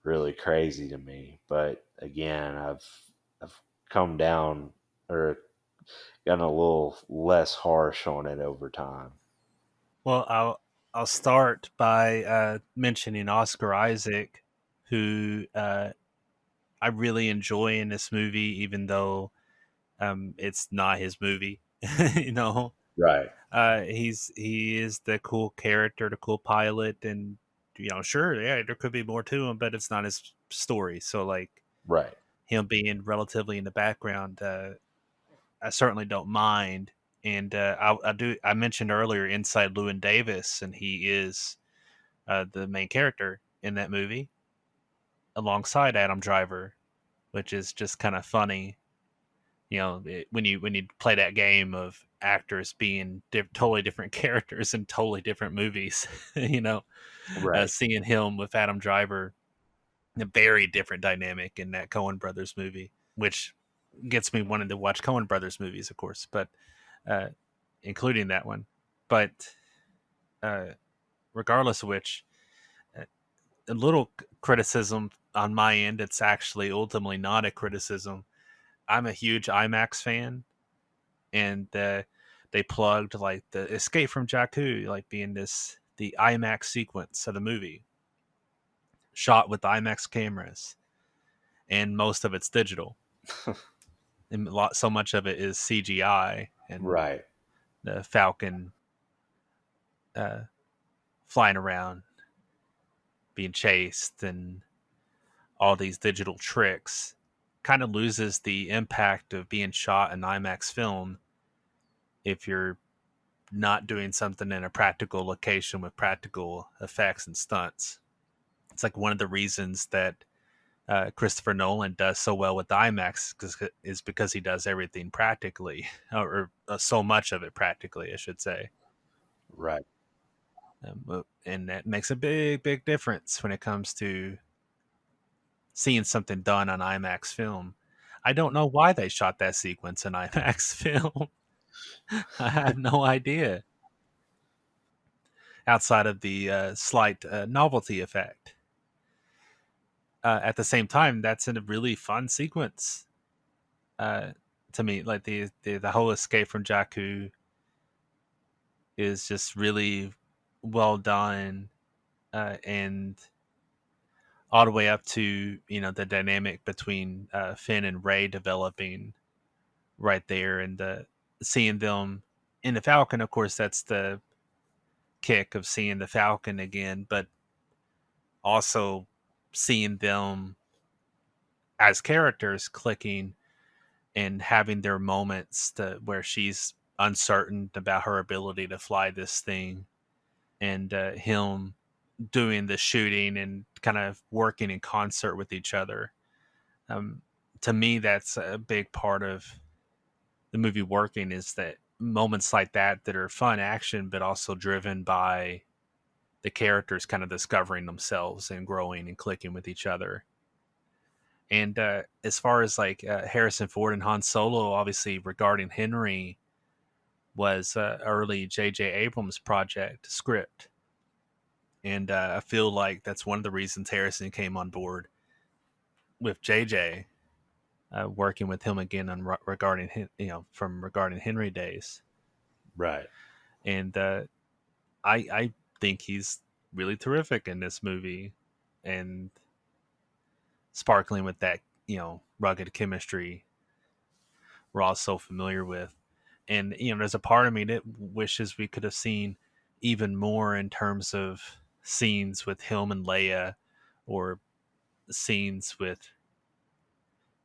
really crazy to me. But again, I've come down, or gotten a little less harsh on it over time. Well, I'll start by mentioning Oscar Isaac, who I really enjoy in this movie, even though it's not his movie. you know, Right, he is the cool character, the cool pilot, and sure, yeah, there could be more to him, but it's not his story. So like right. him being relatively in the background, I certainly don't mind. And I do. I mentioned earlier Inside Llewyn Davis, and he is the main character in that movie alongside Adam Driver, which is just kind of funny. When you play that game of actors being totally different characters in totally different movies, Right. seeing him with Adam Driver, a very different dynamic in that Coen Brothers movie, which gets me wanting to watch Coen Brothers movies, of course, but uh, including that one. But uh, regardless of which, uh, a little criticism on my end. It's actually ultimately not a criticism. I'm a huge IMAX fan, and they plugged like the Escape from Jakku, like being the IMAX sequence of the movie, shot with IMAX cameras, and most of it's digital, and so much of it is CGI, and Right. the Falcon uh, flying around, being chased, and all these digital tricks kind of loses the impact of being shot in IMAX film if you're not doing something in a practical location with practical effects and stunts. It's like one of the reasons that Christopher Nolan does so well with IMAX is because he does everything practically, or so much of it practically, I should say. Right. And that makes a big, big difference when it comes to seeing something done on IMAX film. I don't know why they shot that sequence in IMAX film. I have no idea. Outside of the slight novelty effect. At the same time, that's a really fun sequence uh, to me. Like the whole escape from Jakku is just really well done, and all the way up to the dynamic between Finn and Rey developing right there, and seeing them in the Falcon. Of course, that's the kick of seeing the Falcon again, but also seeing them as characters clicking and having their moments where she's uncertain about her ability to fly this thing, and him doing the shooting and kind of working in concert with each other. Um, to me, that's a big part of the movie working, is that moments like that are fun action, but also driven by the characters kind of discovering themselves and growing and clicking with each other. And as far as like Harrison Ford and Han Solo, obviously regarding Henry was early J.J. Abrams project script. And I feel like that's one of the reasons Harrison came on board with J.J. Working with him again on regarding, from regarding Henry days. Right. And I think he's really terrific in this movie, and sparkling with that rugged chemistry we're all so familiar with. And there's a part of me that wishes we could have seen even more in terms of scenes with him and Leia, or scenes with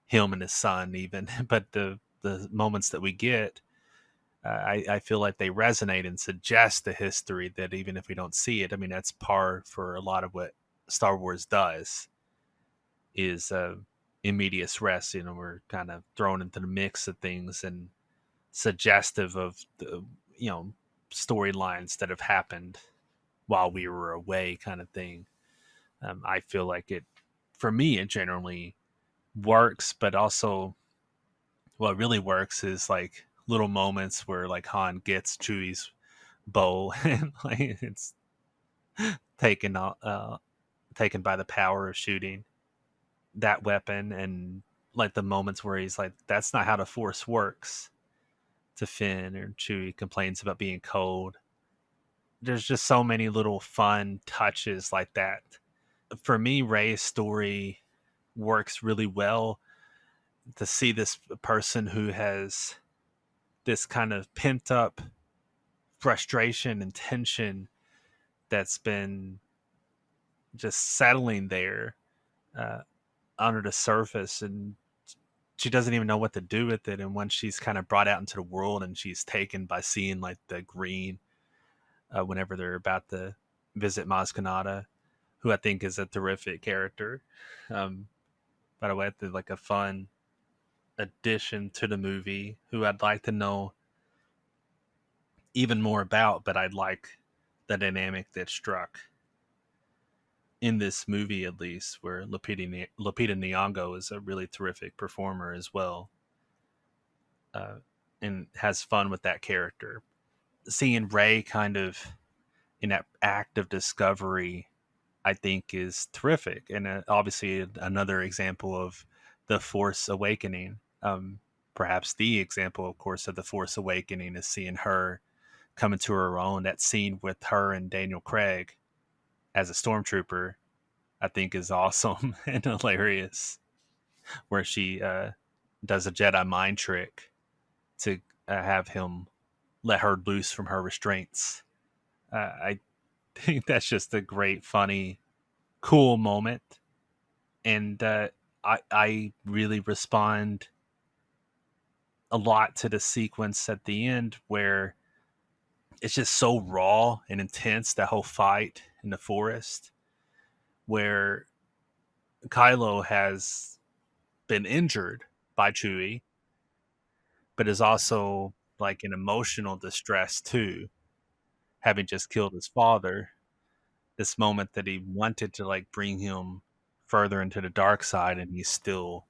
him and his son even. But the moments that we get, I feel like they resonate and suggest the history that even if we don't see it, I mean, that's par for a lot of what Star Wars does, is in medias res. We're kind of thrown into the mix of things and suggestive of the storylines that have happened while we were away, kind of thing. I feel like it, for me, it generally works, but also what really works is like little moments where like Han gets Chewie's bow and like it's taken taken by the power of shooting that weapon, and like the moments where he's like, "That's not how the Force works," to Finn, or Chewie complains about being cold. There's just so many little fun touches like that. For me, Rey's story works really well. To see this person who has this kind of pent up frustration and tension that's been just settling there uh, under the surface, and she doesn't even know what to do with it. And when she's kind of brought out into the world and she's taken by seeing like the green, whenever they're about to visit Maz Kanata, who I think is a terrific character. Um, by the way, like a fun addition to the movie, who I'd like to know even more about, but I'd like the dynamic that struck in this movie, at least, where Lupita Nyong'o is a really terrific performer as well, uh, and has fun with that character. Seeing Rey kind of in that act of discovery, I think, is terrific, and obviously another example of the Force Awakening. Perhaps the example, of course, of the Force Awakening is seeing her come into her own. That scene with her and Daniel Craig as a stormtrooper, I think, is awesome and hilarious, where she does a Jedi mind trick to have him let her loose from her restraints. I think that's just a great, funny, cool moment, and I really respond a lot to the sequence at the end where it's just so raw and intense, that whole fight in the forest, where Kylo has been injured by Chewie, but is also like in emotional distress too, having just killed his father. This moment that he wanted to like bring him further into the dark side, and he's still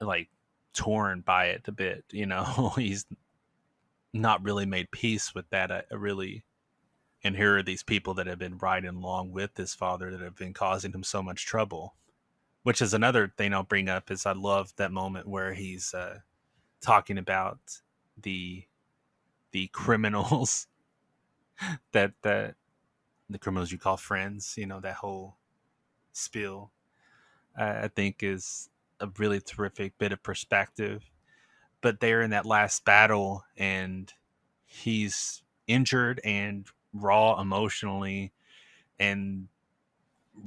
like torn by it a bit. He's not really made peace with that. Really, and here are these people that have been riding along with his father that have been causing him so much trouble. Which is another thing I'll bring up, is I love that moment where he's talking about the the criminals that the criminals you call friends. That whole spiel, I think, is a really terrific bit of perspective. But they're in that last battle, and he's injured and raw emotionally, and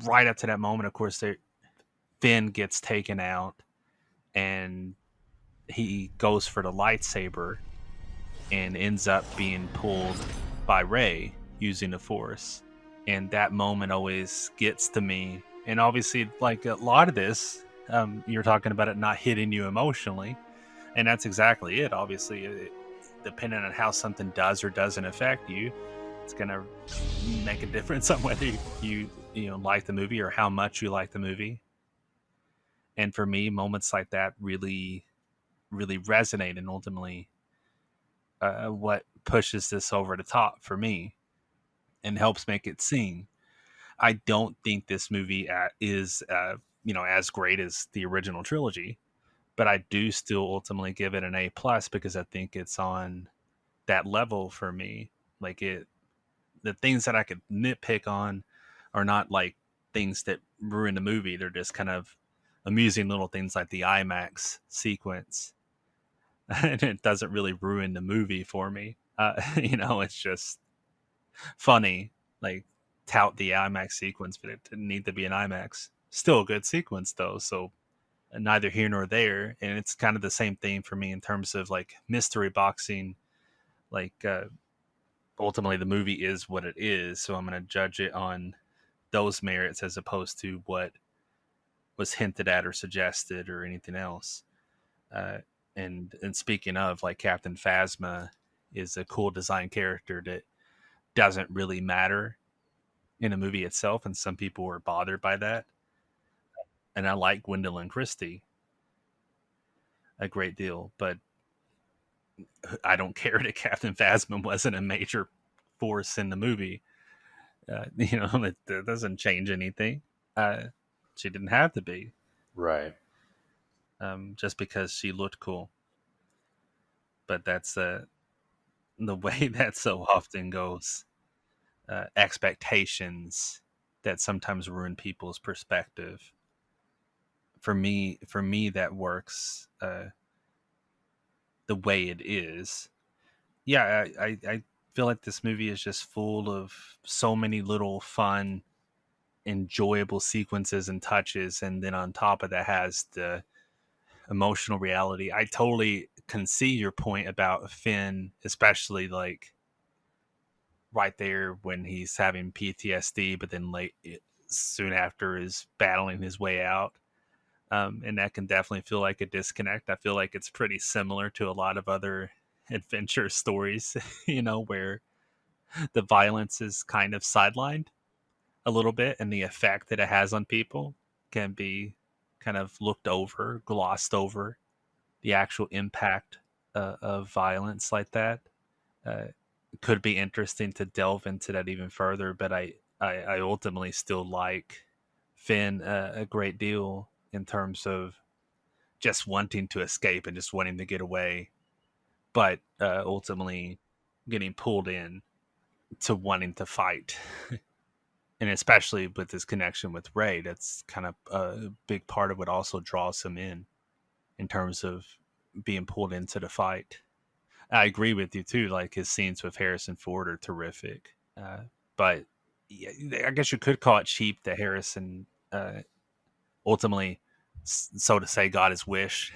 right up to that moment, of course, Finn gets taken out, and he goes for the lightsaber and ends up being pulled by Rey using the Force. And that moment always gets to me. And obviously, like a lot of this, you're talking about it not hitting you emotionally, and that's exactly it. Obviously, depending on how something does or doesn't affect you, it's gonna make a difference on whether you like the movie or how much you like the movie. And for me, moments like that really resonate, and ultimately, what pushes this over the top for me and helps make it sing. I don't think this movie is as great as the original trilogy, but I do still ultimately give it an A+ because I think it's on that level for me. Like the things that I could nitpick on are not like things that ruin the movie. They're just kind of amusing little things like the IMAX sequence, and it doesn't really ruin the movie for me. It's just funny, like tout the IMAX sequence, but it didn't need to be an IMAX. Still a good sequence though, so neither here nor there. And it's kind of the same thing for me in terms of like mystery boxing. Like ultimately, the movie is what it is, so I'm going to judge it on those merits as opposed to what was hinted at or suggested or anything else. Uh, and speaking of, like, Captain Phasma is a cool design character that doesn't really matter in a movie itself, and some people were bothered by that. And I like Gwendolyn Christie a great deal, but I don't care that Captain Phasma wasn't a major force in the movie. That doesn't change anything. Uh, she didn't have to be, Right. just because she looked cool. But that's the way that so often goes. Expectations that sometimes ruin people's perspective. For me, that works the way it is. Yeah, I feel like this movie is just full of so many little fun, enjoyable sequences and touches, and then on top of that has the emotional reality. I totally can see your point about Finn, especially like right there when he's having PTSD, but then soon after is battling his way out. And that can definitely feel like a disconnect. I feel like it's pretty similar to a lot of other adventure stories, where the violence is kind of sidelined a little bit, and the effect that it has on people can be kind of looked over, glossed over. The actual impact of violence like that uh, could be interesting to delve into that even further. But I ultimately still like Finn a great deal in terms of just wanting to escape and just wanting to get away, but ultimately getting pulled in to wanting to fight. And especially with his connection with Ray, that's kind of a big part of what also draws him in terms of being pulled into the fight. I agree with you too. Like his scenes with Harrison Ford are terrific, but yeah, I guess you could call it cheap that Harrison ultimately, so to say, got his wish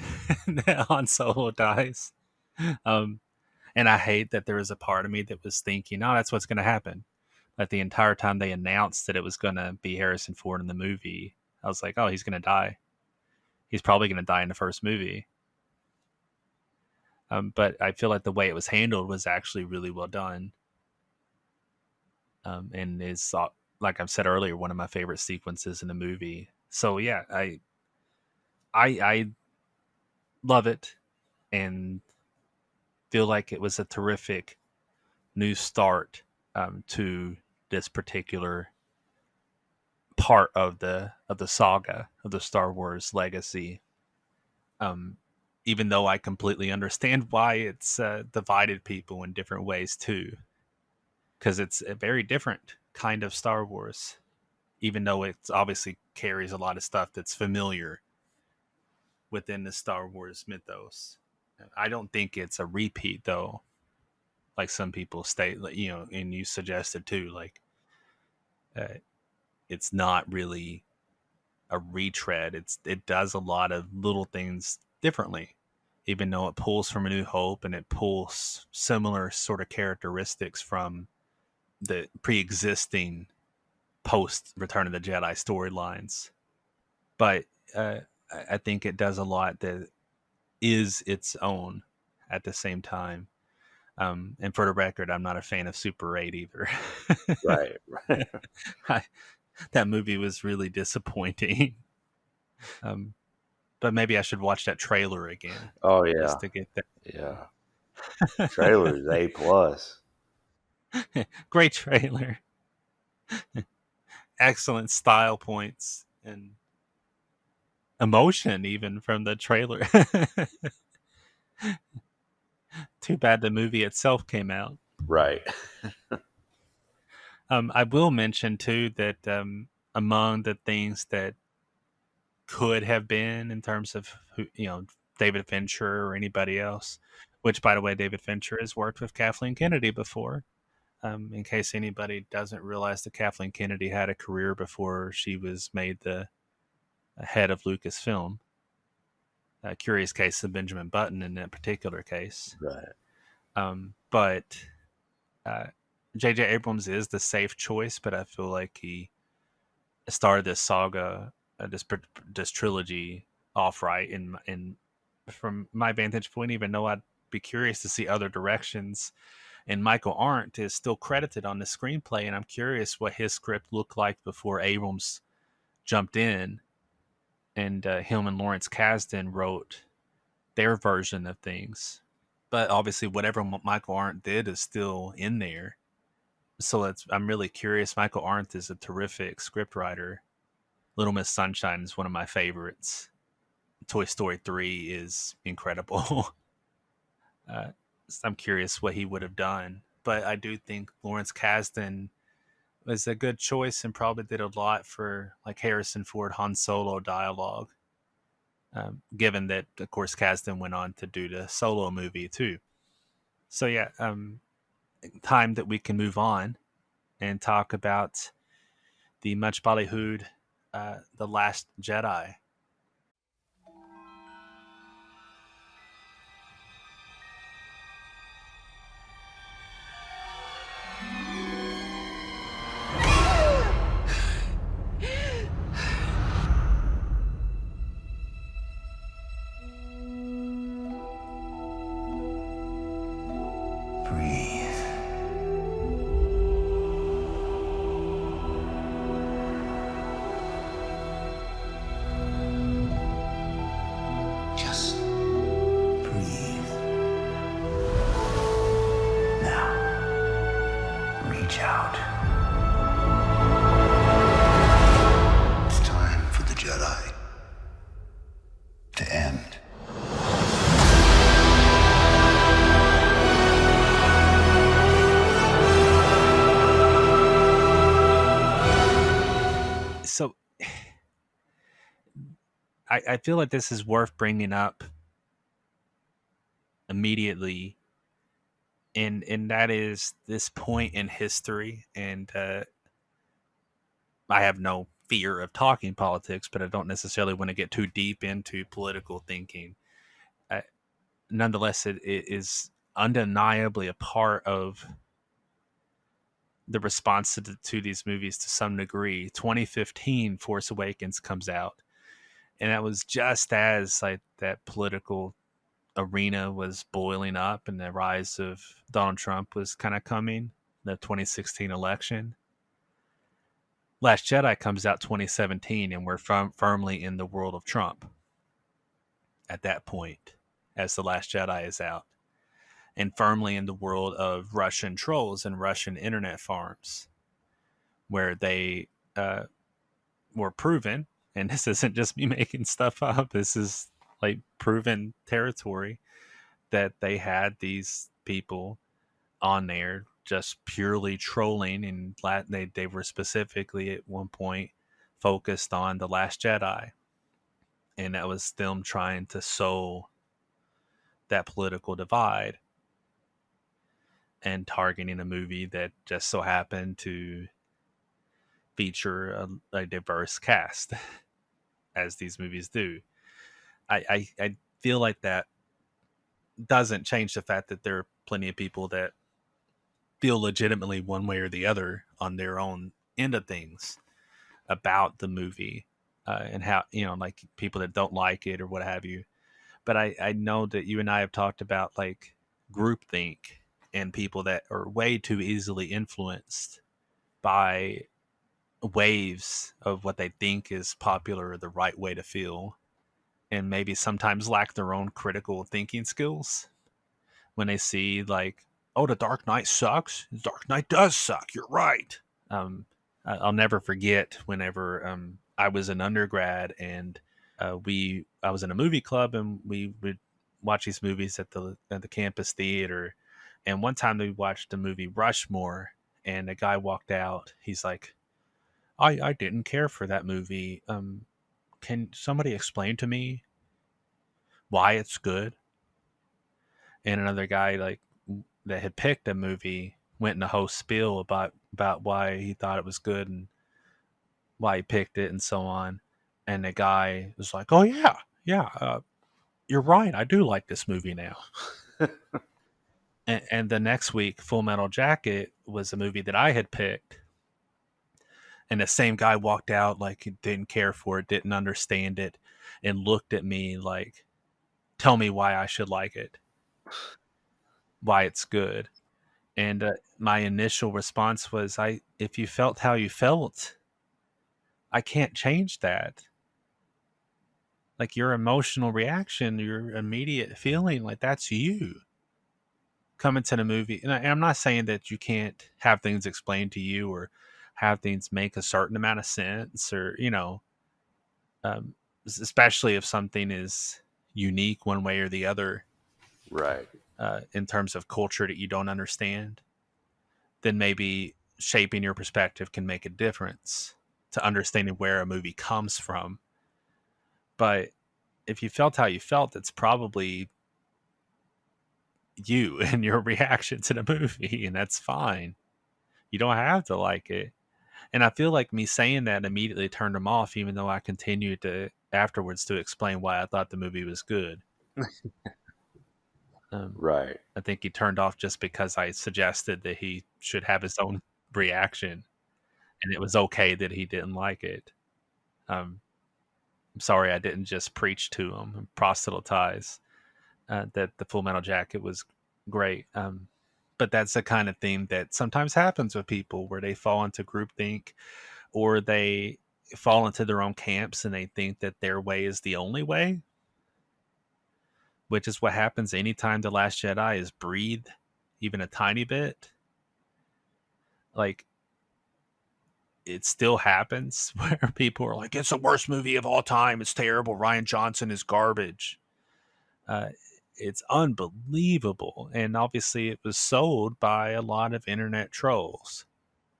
that Han Solo dies. Um, and I hate that there was a part of me that was thinking, "Oh, that's what's going to happen." But the entire time they announced that it was going to be Harrison Ford in the movie, I was like, "Oh, he's going to die. He's probably going to die in the first movie." But I feel like the way it was handled was actually really well done, and is like I've said earlier, one of my favorite sequences in the movie. So yeah, I love it and feel like it was a terrific new start to this particular part of the saga of the Star Wars legacy. Um, Even though I completely understand why it's divided people in different ways too, because it's a very different kind of Star Wars. Even though it obviously carries a lot of stuff that's familiar within the Star Wars mythos. I don't think it's a repeat though, like some people state, and you suggested too. Like uh, it's not really a retread. It does a lot of little things differently, even though it pulls from A New Hope and it pulls similar sort of characteristics from the pre-existing post Return of the Jedi storylines. But I think it does a lot that is its own at the same time. And for the record, I'm not a fan of Super 8 either. Right. I, that movie was really disappointing. But maybe I should watch that trailer again Oh yeah. just to get that. Yeah. Trailer's A plus. Great trailer. Excellent style points and emotion even from the trailer. Too bad the movie itself came out. Right. I will mention too that among the things that could have been in terms of who, David Fincher or anybody else, which by the way, David Fincher has worked with Kathleen Kennedy before. In case anybody doesn't realize that Kathleen Kennedy had a career before she was made the head of Lucasfilm. A curious case of Benjamin Button in that particular case. Right. But J.J. Abrams is the safe choice, but I feel like he started this saga, this trilogy off right. And from my vantage point, even though I'd be curious to see other directions, and Michael Arndt is still credited on the screenplay, and I'm curious what his script looked like before Abrams jumped in, and him and Lawrence Kasdan wrote their version of things. But obviously, whatever Michael Arndt did is still in there. So I'm really curious. Michael Arndt is a terrific scriptwriter. Little Miss Sunshine is one of my favorites. Toy Story 3 is incredible. I'm curious what he would have done. But I do think Lawrence Kasdan was a good choice and probably did a lot for like Harrison Ford Han Solo dialogue. Given that, of course, Kasdan went on to do the Solo movie too. So yeah, time that we can move on and talk about the much ballyhooed The Last Jedi. Breathe. Just breathe. Now, reach out. It's time for the Jedi to end. So I feel like this is worth bringing up immediately, and that is this point in history. And I have no fear of talking politics, but I don't necessarily want to get too deep into political thinking. Nonetheless, it is undeniably a part of the response to these movies to some degree. 2015, Force Awakens comes out, and that was just as like that political arena was boiling up and the rise of Donald Trump was kind of coming, the 2016 election. Last Jedi comes out 2017, and we're firmly in the world of Trump at that point, as The Last Jedi is out, and firmly in the world of Russian trolls and Russian internet farms, where they were proven, and this isn't just me making stuff up, this is like proven territory, that they had these people on there just purely trolling, and they were specifically at one point focused on The Last Jedi, and that was them trying to sow that political divide and targeting a movie that just so happened to feature a diverse cast, as these movies do. I feel like that doesn't change the fact that there are plenty of people that feel legitimately one way or the other on their own end of things about the movie, and how, like people that don't like it or what have you. But I know that you and I have talked about like groupthink and people that are way too easily influenced by waves of what they think is popular or the right way to feel, and maybe sometimes lack their own critical thinking skills when they see like, oh, the Dark Knight sucks. The Dark Knight does suck. You're right. Um, I'll never forget whenever I was an undergrad, and I was in a movie club, and we would watch these movies at the campus theater. And one time we watched the movie Rushmore, and a guy walked out. He's like, I didn't care for that movie. Can somebody explain to me why it's good? And another guy like that had picked a movie went in a whole spiel about why he thought it was good and why he picked it and so on. And the guy was like, "Oh yeah, yeah, you're right. I do like this movie now." And the next week, Full Metal Jacket was a movie that I had picked, and the same guy walked out like he didn't care for it, didn't understand it, and looked at me like, "Tell me why I should like it, why it's good." And my initial response was, if you felt how you felt, I can't change that. Like your emotional reaction, your immediate feeling, like that's you coming to the movie. And I'm not saying that you can't have things explained to you or have things make a certain amount of sense, or, um, especially if something is unique one way or the other, Right. in terms of culture that you don't understand, then maybe shaping your perspective can make a difference to understanding where a movie comes from. But if you felt how you felt, it's probably you and your reaction to the movie, and that's fine. You don't have to like it. And I feel like me saying that immediately turned him off, even though I continued to afterwards to explain why I thought the movie was good. Right. I think he turned off just because I suggested that he should have his own reaction, and it was okay that he didn't like it. Um, I'm sorry I didn't just preach to him and proselytize that the Full Metal Jacket was great. But that's the kind of thing that sometimes happens with people where they fall into groupthink, or they fall into their own camps and they think that their way is the only way, which is what happens anytime The Last Jedi is breathed even a tiny bit. Like, it still happens where people are like, it's the worst movie of all time. It's terrible. Rian Johnson is garbage. Uh, it's unbelievable. And obviously, it was sold by a lot of internet trolls.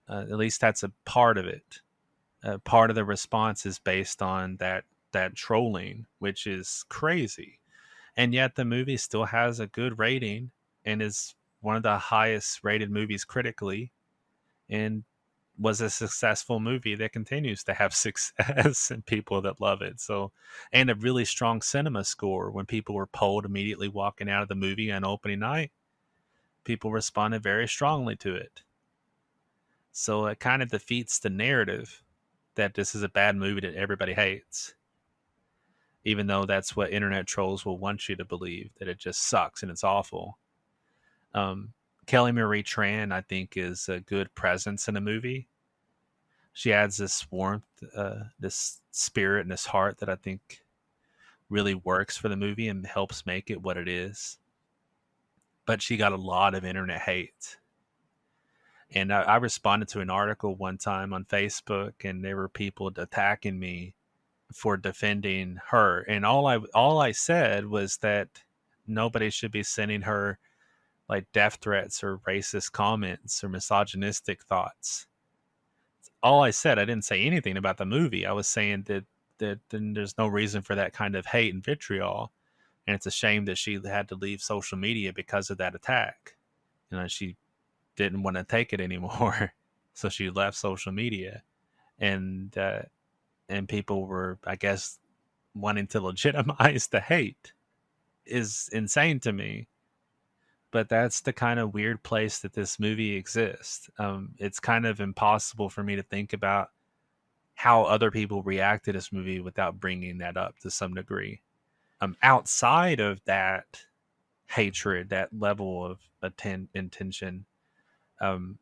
At least that's a part of it. Part of the response is based on that trolling, which is crazy. And yet, the movie still has a good rating and is one of the highest rated movies critically, and was a successful movie that continues to have success and people that love it. So, and a really strong cinema score. When people were polled immediately walking out of the movie on opening night, people responded very strongly to it. So it kind of defeats the narrative that this is a bad movie that everybody hates, even though that's what internet trolls will want you to believe, that it just sucks and it's awful. Kelly Marie Tran, I think, is a good presence in the movie. She adds this warmth, this spirit, and this heart that I think really works for the movie and helps make it what it is. But she got a lot of internet hate. And I responded to an article one time on Facebook, and there were people attacking me for defending her. And all I said was that nobody should be sending her like death threats or racist comments or misogynistic thoughts. All I said. I didn't say anything about the movie. I was saying that then there's no reason for that kind of hate and vitriol, and it's a shame that she had to leave social media because of that attack. She didn't want to take it anymore, so she left social media. and people were, I guess, wanting to legitimize the hate is insane to me. But that's the kind of weird place that this movie exists. It's kind of impossible for me to think about how other people react to this movie without bringing that up to some degree. Outside of that hatred, that level of intention, um,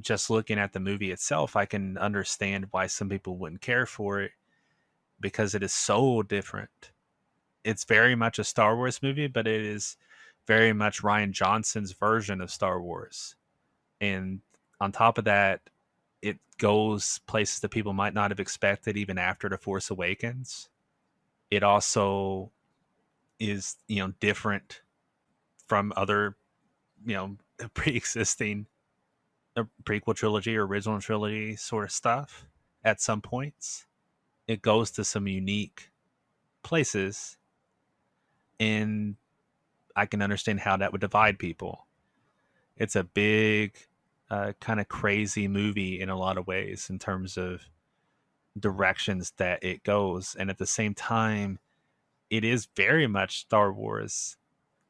just looking at the movie itself, I can understand why some people wouldn't care for it because it is so different. It's very much a Star Wars movie, but it is very much Ryan Johnson's version of Star Wars. And on top of that, it goes places that people might not have expected even after The Force Awakens. It also is, different from other, pre-existing prequel trilogy or original trilogy sort of stuff at some points. It goes to some unique places, and I can understand how that would divide people. It's a big, kind of crazy movie in a lot of ways in terms of directions that it goes. And at the same time, it is very much Star Wars.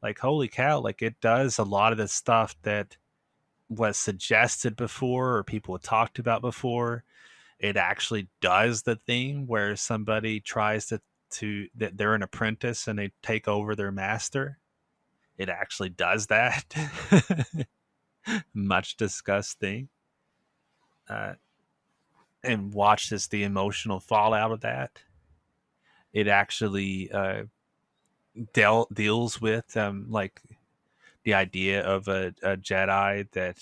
Like, holy cow, like it does a lot of the stuff that was suggested before or people had talked about before. It actually does the thing where somebody tries to that they're an apprentice and they take over their master. It actually does that. Much discussed thing. Uh, and watches the emotional fallout of that. It actually deals with like the idea of a Jedi that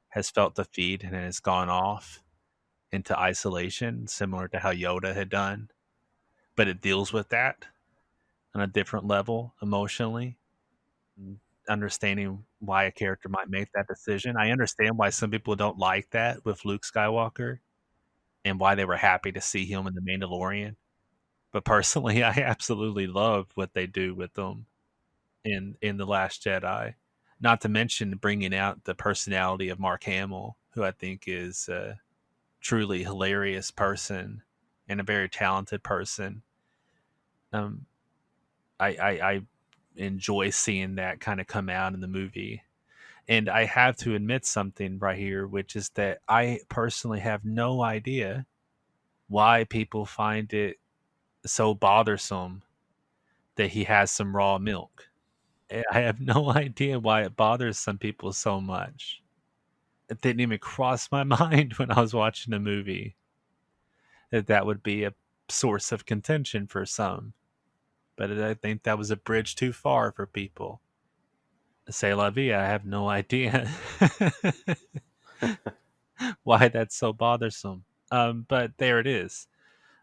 has felt defeat and has gone off into isolation, similar to how Yoda had done. But it deals with that on a different level emotionally, understanding why a character might make that decision. I understand why some people don't like that with Luke Skywalker and why they were happy to see him in The Mandalorian. But personally, I absolutely love what they do with them in The Last Jedi. Not to mention bringing out the personality of Mark Hamill, who I think is a truly hilarious person and a very talented person. Um, I enjoy seeing that kind of come out in the movie. And I have to admit something right here, which is that I personally have no idea why people find it so bothersome that he has some raw milk. I have no idea why it bothers some people so much. It didn't even cross my mind when I was watching the movie that that would be a source of contention for some. But I think that was a bridge too far for people. Say la vie, I have no idea why that's so bothersome. But there it is.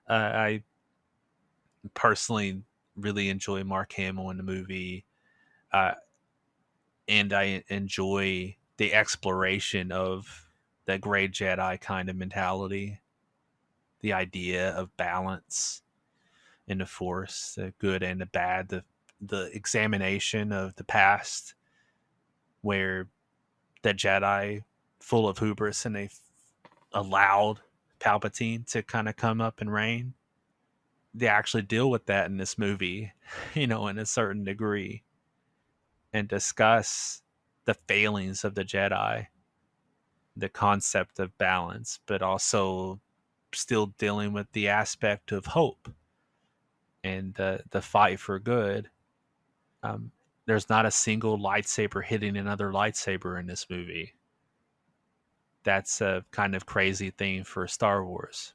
I personally really enjoy Mark Hamill in the movie, uh, and I enjoy the exploration of the gray Jedi kind of mentality, the idea of balance in the Force, the good and the bad, the examination of the past, where the Jedi, full of hubris, and they allowed Palpatine to kind of come up and reign. They actually deal with that in this movie, in a certain degree, and discuss the failings of the Jedi, the concept of balance, but also still dealing with the aspect of hope and the fight for good. Um, there's not a single lightsaber hitting another lightsaber in this movie. That's a kind of crazy thing for Star Wars,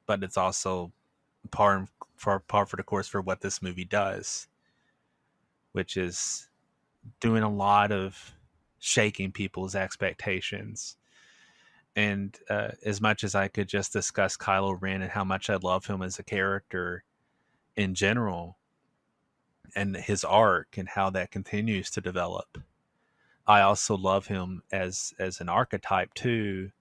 but it's also par for the course for what this movie does, which is doing a lot of shaking people's expectations. And as much as I could just discuss Kylo Ren and how much I love him as a character in general, and his arc and how that continues to develop, I also love him as an archetype too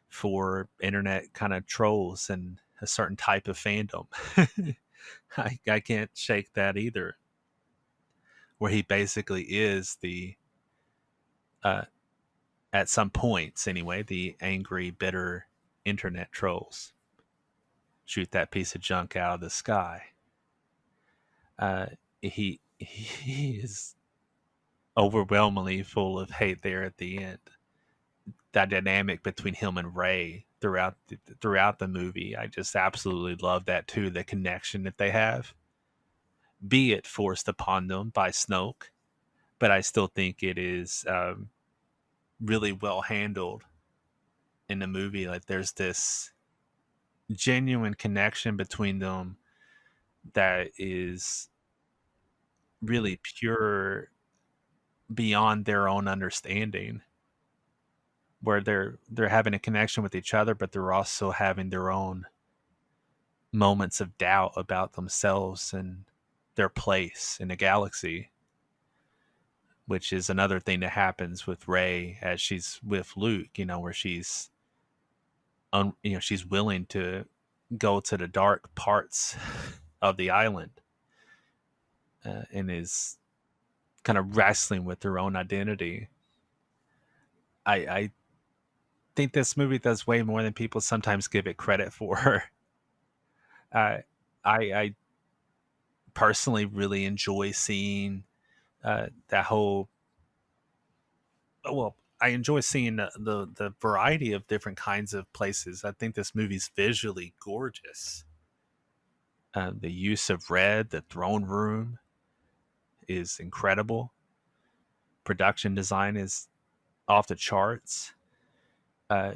for internet kind of trolls and a certain type of fandom. I can't shake that either. Where he basically is the uh, at some points anyway, the angry, bitter internet trolls. Shoot that piece of junk out of the sky. Uh, he is overwhelmingly full of hate there at the end. That dynamic between him and Ray throughout the movie, I just absolutely love that too. The connection that they have, be it forced upon them by Snoke, but I still think it is really well handled in the movie. Like there's this genuine connection between them that is really pure beyond their own understanding, where they're having a connection with each other, but they're also having their own moments of doubt about themselves and their place in the galaxy, which is another thing that happens with Rey as she's with Luke, where she's she's willing to go to the dark parts of the island, and is kind of wrestling with her own identity. I think this movie does way more than people sometimes give it credit for. I I personally really enjoy seeing that whole. Well, I enjoy seeing the variety of different kinds of places. I think this movie's visually gorgeous. The use of red, the throne room, is incredible. Production design is off the charts. Uh,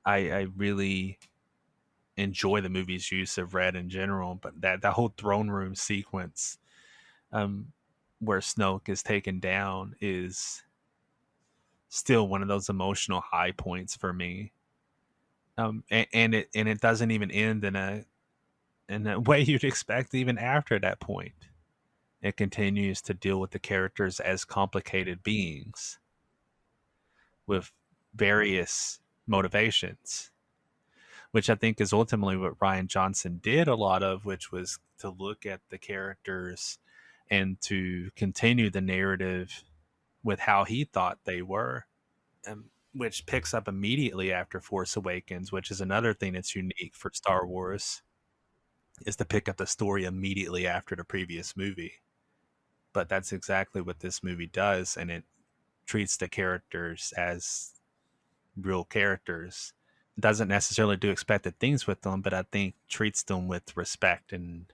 I really enjoy the movie's use of red in general, but that whole throne room sequence, where Snoke is taken down, is still one of those emotional high points for me. And it doesn't even end in a way you'd expect even after that point. It continues to deal with the characters as complicated beings with various motivations, which I think is ultimately what Rian Johnson did a lot of, which was to look at the characters and to continue the narrative with how he thought they were, which picks up immediately after Force Awakens, which is another thing that's unique for Star Wars, is to pick up the story immediately after the previous movie. But that's exactly what this movie does, and it treats the characters as real characters. Doesn't necessarily do expected things with them, but I think treats them with respect and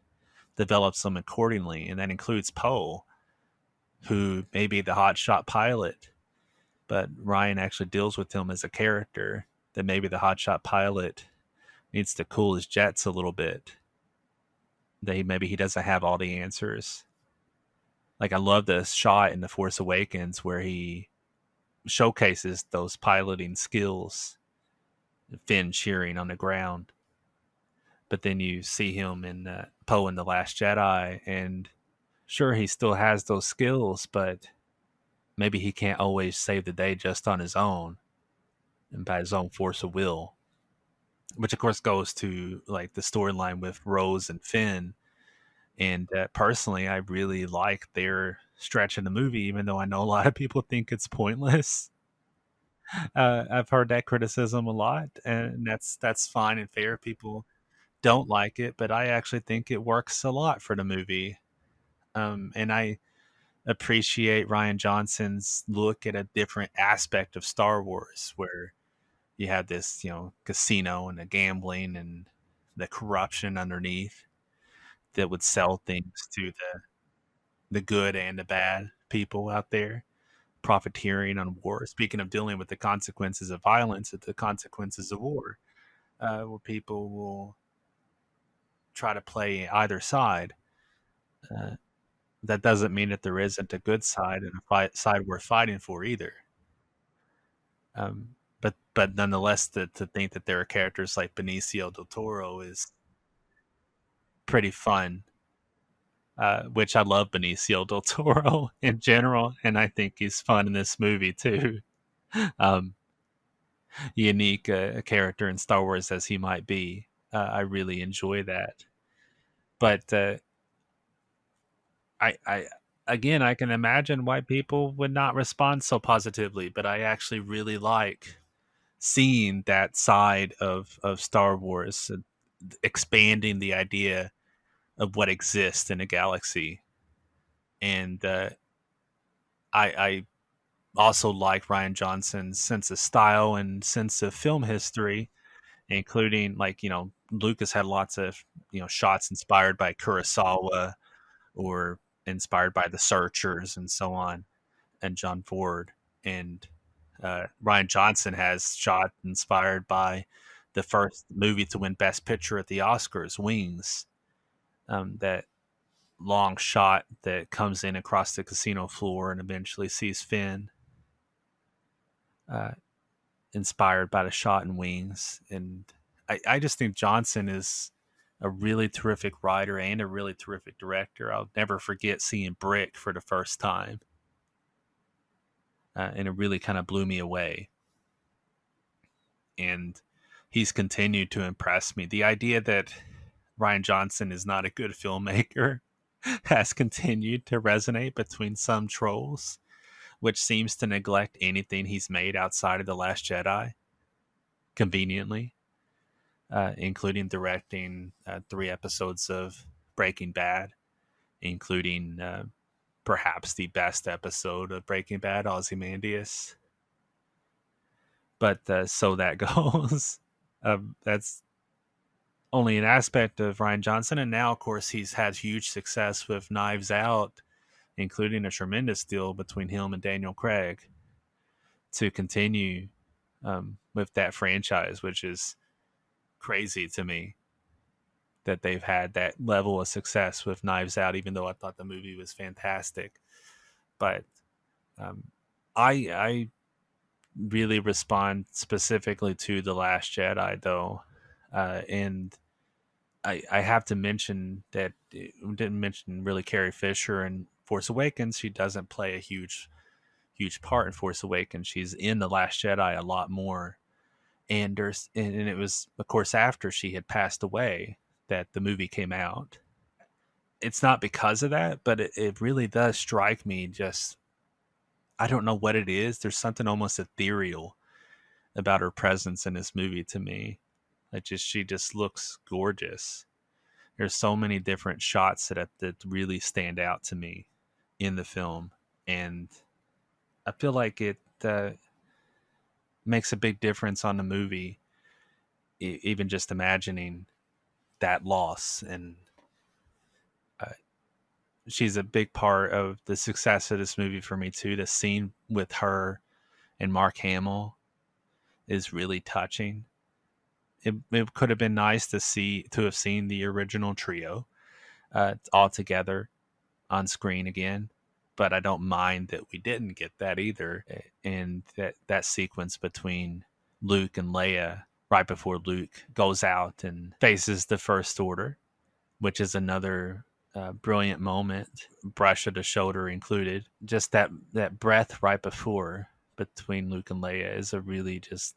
develops them accordingly. And that includes Poe, who may be the hotshot pilot, but Rian actually deals with him as a character, that maybe the hotshot pilot needs to cool his jets a little bit, that maybe he doesn't have all the answers. Like, I love the shot in The Force Awakens where he showcases those piloting skills, Finn cheering on the ground. But then you see him in Poe in The Last Jedi, and sure, he still has those skills, but maybe he can't always save the day just on his own and by his own force of will. Which, of course, goes to like the storyline with Rose and Finn. And personally, I really like their stretch in the movie, even though I know a lot of people think it's pointless. I've heard that criticism a lot, and that's fine and fair. People don't like it, but I actually think it works a lot for the movie. And I appreciate Rian Johnson's look at a different aspect of Star Wars, where you have this, casino and the gambling and the corruption underneath that would sell things to the good and the bad people out there, profiteering on war. Speaking of dealing with the consequences of violence, the consequences of war, where people will try to play either side. Uh, that doesn't mean that there isn't a good side and side worth fighting for either. But nonetheless, to think that there are characters like Benicio del Toro is pretty fun. Which I love Benicio del Toro in general, and I think he's fun in this movie too. Um, Unique character in Star Wars as he might be, I really enjoy that. But I again, I can imagine why people would not respond so positively. But I actually really like seeing that side of Star Wars, expanding the idea of what exists in a galaxy. And I also like Ryan Johnson's sense of style and sense of film history, including, like, Lucas had lots of shots inspired by Kurosawa or inspired by the Searchers and so on, and John Ford. And Ryan Johnson has shot inspired by the first movie to win Best Picture at the Oscars, Wings. That long shot that comes in across the casino floor and eventually sees Finn, uh, inspired by the shot in Wings. And I just think Johnson is a really terrific writer and a really terrific director. I'll never forget seeing Brick for the first time, and it really kind of blew me away. And he's continued to impress me. The idea that Ryan Johnson is not a good filmmaker has continued to resonate between some trolls, which seems to neglect anything he's made outside of The Last Jedi, conveniently, including directing 3 episodes of Breaking Bad, including perhaps the best episode of Breaking Bad, Ozymandias. But so that goes. That's only an aspect of Ryan Johnson. And now, of course, he's had huge success with Knives Out, including a tremendous deal between him and Daniel Craig to continue with that franchise, which is crazy to me that they've had that level of success with Knives Out, even though I thought the movie was fantastic. But um, I really respond specifically to The Last Jedi, though. And I have to mention that we didn't mention really Carrie Fisher in Force Awakens. She doesn't play a huge part in Force Awakens. She's in The Last Jedi a lot more. And it was, of course, after she had passed away that the movie came out. It's not because of that, but it really does strike me. Just, I don't know what it is. There's something almost ethereal about her presence in this movie to me. She just looks gorgeous. There's so many different shots that really stand out to me in the film, and I feel like it makes a big difference on the movie. Even just imagining that loss, and uh, she's a big part of the success of this movie for me too. The scene with her and Mark Hamill is really touching. It could have been nice to have seen the original trio all together on screen again, but I don't mind that we didn't get that either. And that sequence between Luke and Leia right before Luke goes out and faces the First Order, which is another brilliant moment, brush of the shoulder included. Just that breath right before between Luke and Leia is a really just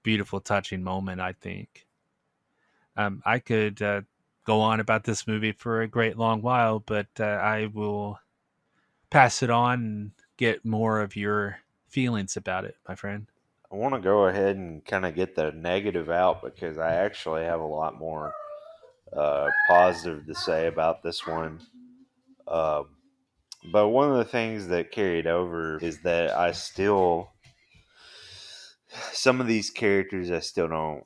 beautiful, touching moment, I think. I could go on about this movie for a great long while, but I will pass it on and get more of your feelings about it, my friend. I want to go ahead and kind of get the negative out because I actually have a lot more positive to say about this one. Um, but one of the things that carried over is that some of these characters I still don't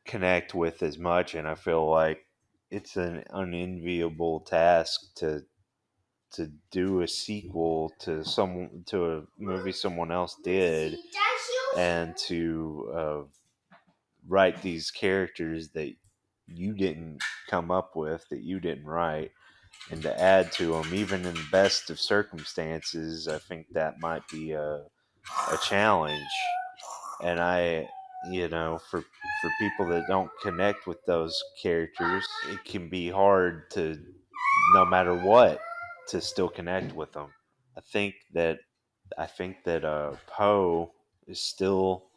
connect with as much, and I feel like it's an unenviable task to do a sequel to a movie someone else did, and to write these characters that you didn't come up with, that you didn't write, and to add to them, even in the best of circumstances. I think that might be a challenge, and for people that don't connect with those characters, it can be hard to, no matter what, to still connect with them. I think that Poe is still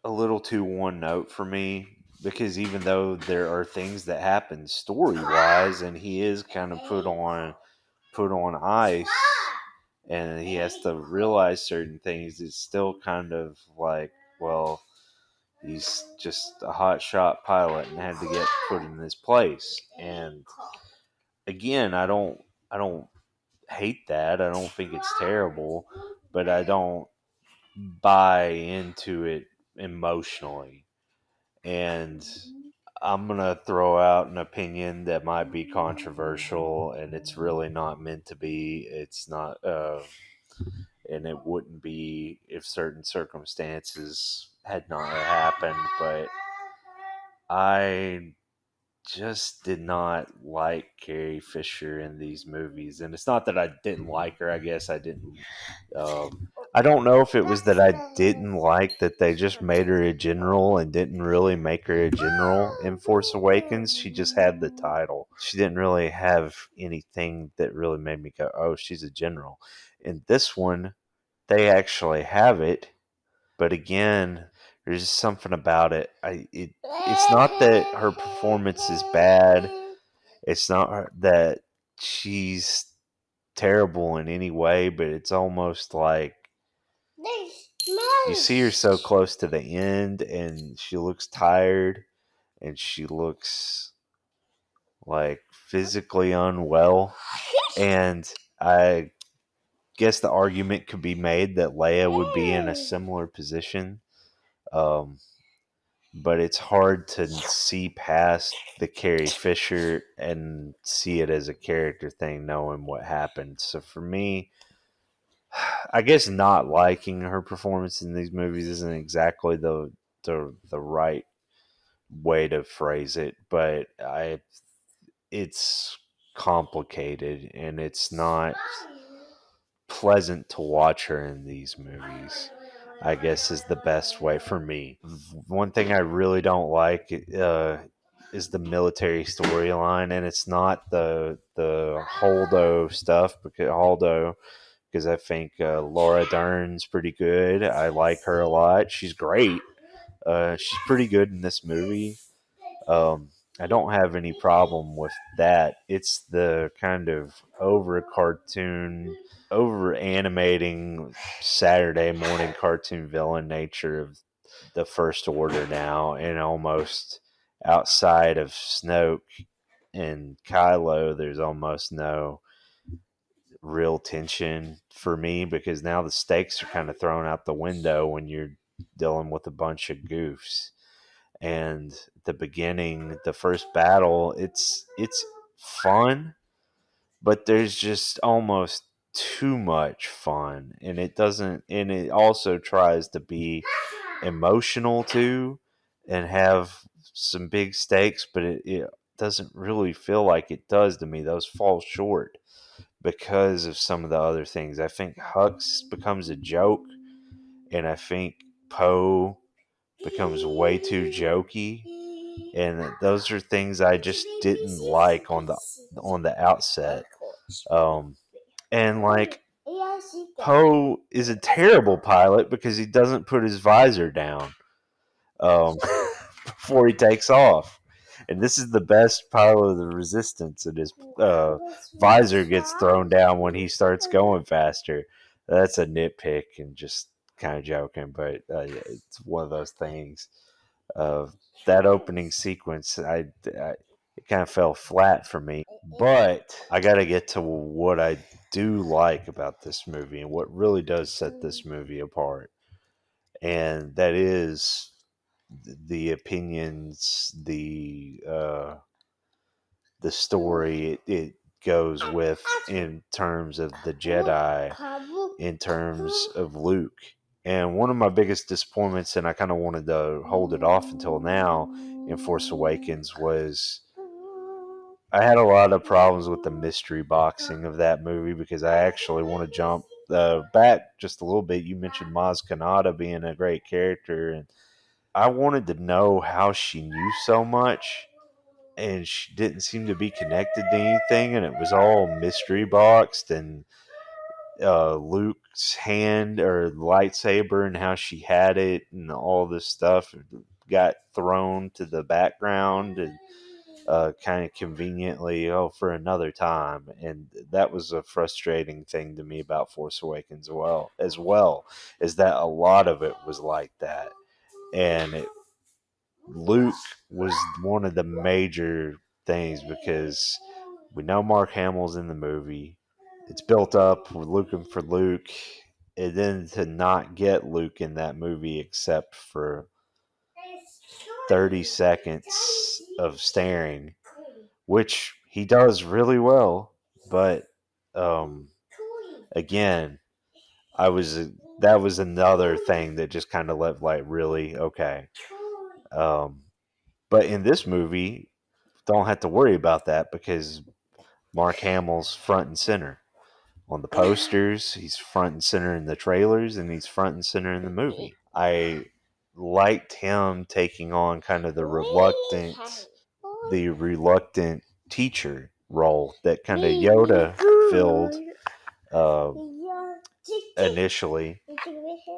a little too one note for me, because even though there are things that happen story wise, and he is kind of put on ice, and he has to realize certain things, it's still kind of like, well, He's just a hotshot pilot and had to get put in this place. And again, I don't hate that. I don't think it's terrible, but I don't buy into it emotionally. And I'm going to throw out an opinion that might be controversial, and it's really not meant to be. It's not, and it wouldn't be if certain circumstances had not happened, but I just did not like Carrie Fisher in these movies. And it's not that I didn't like her. I guess I didn't. I don't know if it was that I didn't like that they just made her a general and didn't really make her a general in Force Awakens. She just had the title. She didn't really have anything that really made me go, oh, she's a general. In this one, they actually have it. But again, there's just something about it. It's not that her performance is bad. It's not that she's terrible in any way, but it's almost like you see her so close to the end and she looks tired and she looks like physically unwell. And I guess the argument could be made that Leia would be in a similar position. Um, but it's hard to see past the Carrie Fisher and see it as a character thing, knowing what happened. So for me, I guess not liking her performance in these movies isn't exactly the right way to phrase it, but it's complicated and it's not pleasant to watch her in these movies, I guess is the best way for me. One thing I really don't like is the military storyline, and it's not the Holdo stuff because I think Laura Dern's pretty good. I like her a lot. She's great. She's pretty good in this movie. I don't have any problem with that. It's the kind of over animating Saturday morning cartoon villain nature of the First Order now, and almost outside of Snoke and Kylo, there's almost no real tension for me because now the stakes are kind of thrown out the window when you're dealing with a bunch of goofs. And the beginning, the first battle, it's fun, but there's just almost too much fun, and it doesn't, and it also tries to be emotional too and have some big stakes, but it doesn't really feel like it does to me. Those fall short because of some of the other things. I think Hux becomes a joke, and I think Poe becomes way too jokey, and those are things I just didn't like on the outset. Um, and like Poe is a terrible pilot because he doesn't put his visor down um, before he takes off. And this is the best pilot of the Resistance, and his visor gets thrown down when he starts going faster. That's a nitpick and just kind of joking, but it's one of those things. Uh, that opening sequence, it kind of fell flat for me. But I got to get to what I do like about this movie and what really does set this movie apart, and that is the opinions, the story it goes with in terms of the Jedi, in terms of Luke. And one of my biggest disappointments, and I kind of wanted to hold it off until now in Force Awakens, was I had a lot of problems with the mystery boxing of that movie because I actually want to jump back just a little bit. You mentioned Maz Kanata being a great character, and I wanted to know how she knew so much, and she didn't seem to be connected to anything, and it was all mystery boxed. And Luke's hand or lightsaber and how she had it and all this stuff got thrown to the background and kind of conveniently, for another time. And that was a frustrating thing to me about Force Awakens as well, is that a lot of it was like that. And Luke was one of the major things because we know Mark Hamill's in the movie. It's built up. We're looking for Luke. And then to not get Luke in that movie except for 30 seconds of staring, which he does really well. But again, I was that was another thing that just kind of left like really okay. But in this movie, don't have to worry about that because Mark Hamill's front and center on the posters. He's front and center in the trailers, and he's front and center in the movie. I liked him taking on kind of the reluctant teacher role that kind of Yoda filled initially,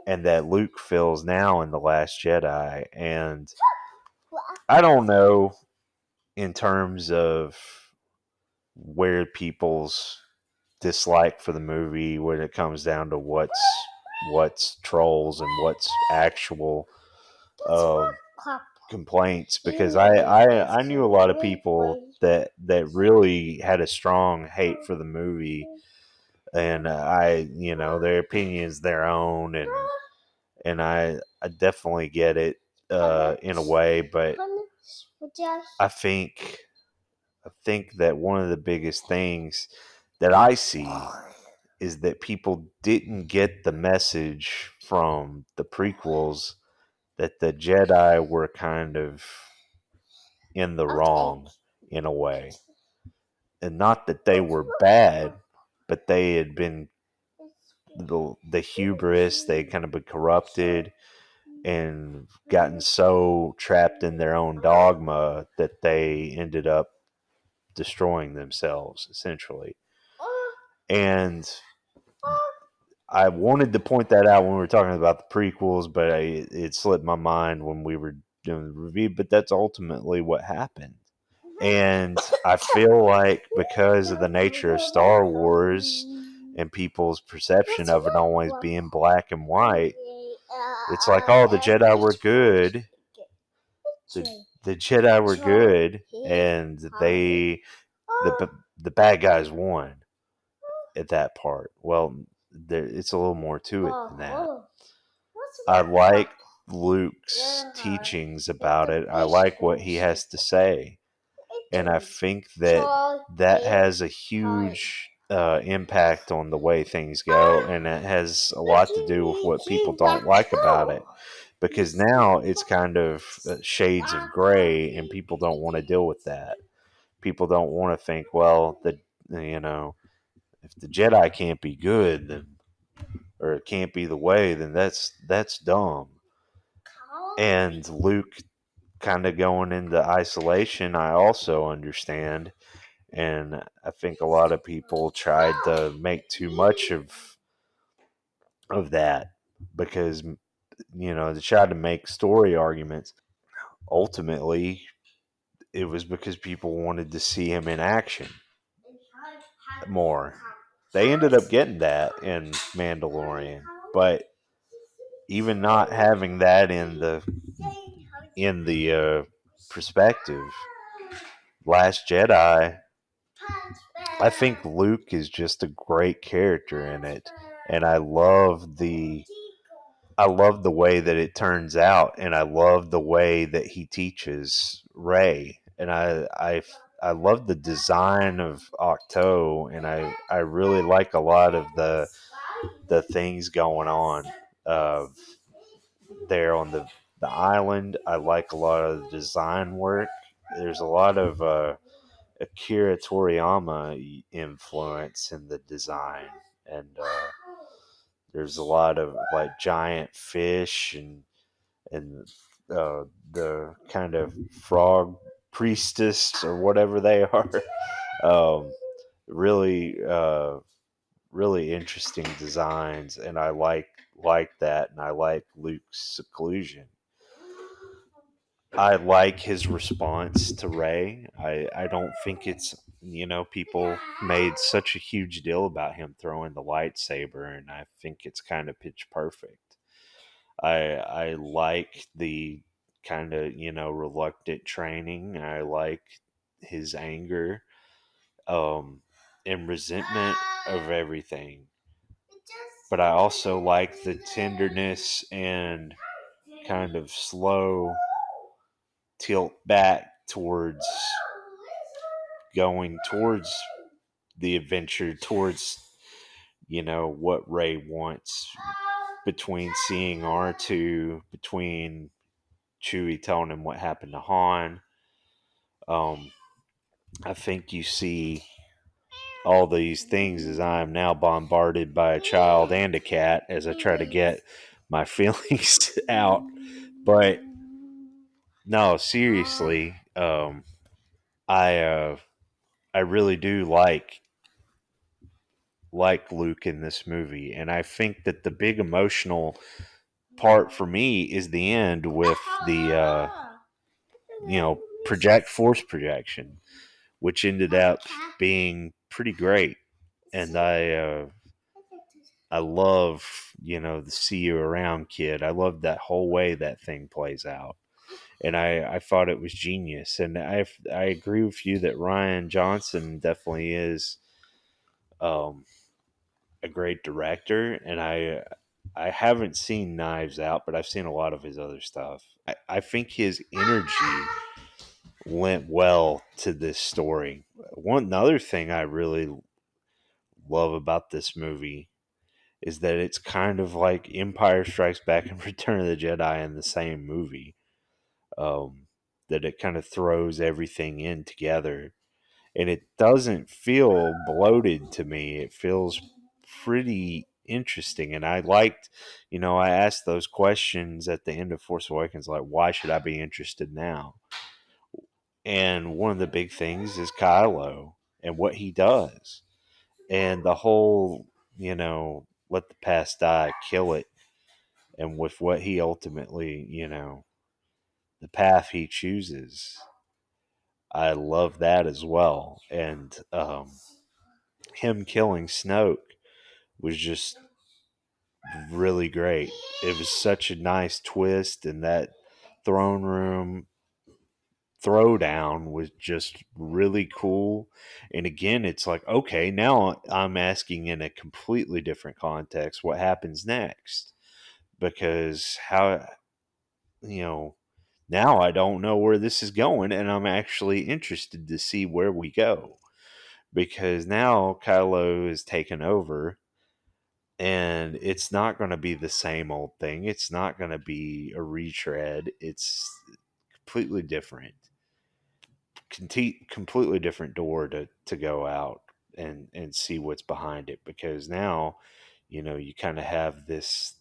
and that Luke fills now in The Last Jedi. And I don't know in terms of where people's dislike for the movie when it comes down to what's trolls and what's actual complaints, because I knew a lot of people that really had a strong hate for the movie, and their opinion is their own, and I definitely get it in a way, but I think that one of the biggest things that I see is that people didn't get the message from the prequels that the Jedi were kind of in the wrong in a way. And not that they were bad, but they had been the hubris, they kind of been corrupted and gotten so trapped in their own dogma that they ended up destroying themselves, essentially. And I wanted to point that out when we were talking about the prequels, but it slipped my mind when we were doing the review. But that's ultimately what happened. And I feel like because of the nature of Star Wars and people's perception of it always being black and white, it's like, oh, the Jedi were good. The Jedi were good, and the bad guys won at that part. Well, it's a little more to it than that. I like Luke's teachings about it. I like what he has to say, and I think that has a huge impact on the way things go, and it has a lot to do with what people don't like about it. Because now it's kind of shades of gray, and people don't want to deal with that. People don't want to think, well, if the Jedi can't be good, then, or it can't be the way, then that's dumb. And Luke kind of going into isolation, I also understand, and I think a lot of people tried to make too much of that because they tried to make story arguments. Ultimately, it was because people wanted to see him in action more. They ended up getting that in Mandalorian, but even not having that in the perspective, Last Jedi, I think Luke is just a great character in it, and I love the way that it turns out, and I love the way that he teaches Rey, and I love the design of Octo, and I really like a lot of the things going on there on the island. I like a lot of the design work. There's a lot of Akira Toriyama influence in the design, and there's a lot of like giant fish and the kind of frog priestess or whatever they are. um, really really interesting designs, and I like that, and I like Luke's seclusion. I like his response to Rey. I don't think it's, people made such a huge deal about him throwing the lightsaber, and I think it's kind of pitch perfect. I like the kind of, reluctant training. I like his anger, and resentment of everything. But I also like the tenderness and kind of slow tilt back towards going towards the adventure, towards, what Ray wants, between seeing R2, between Chewie telling him what happened to Han. I think you see all these things as I am now bombarded by a child and a cat as I try to get my feelings out. But no, seriously, I I really do like Luke in this movie, and I think that the big emotional part for me is the end with the project force projection, which ended up being pretty great. And I love, the see you around kid. I love that whole way that thing plays out. And I thought it was genius. And I agree with you that Ryan Johnson definitely is um, a great director. And I haven't seen Knives Out, but I've seen a lot of his other stuff. I think his energy lent well to this story. One other thing I really love about this movie is that it's kind of like Empire Strikes Back and Return of the Jedi in the same movie. That it kind of throws everything in together, and it doesn't feel bloated to me. It feels pretty interesting, and I liked, I asked those questions at the end of Force Awakens, like, why should I be interested now? And one of the big things is Kylo and what he does, and the whole, let the past die, kill it, and with what he ultimately, the path he chooses. I love that as well. And him killing Snoke was just really great. It was such a nice twist, and that throne room throwdown was just really cool. And again, it's like, okay, now I'm asking in a completely different context what happens next, because how, you know now I don't know where this is going, and I'm actually interested to see where we go, because now Kylo is taken over, and it's not going to be the same old thing. It's not going to be a retread. It's completely different, completely different door to go out and see what's behind it, because now you kind of have this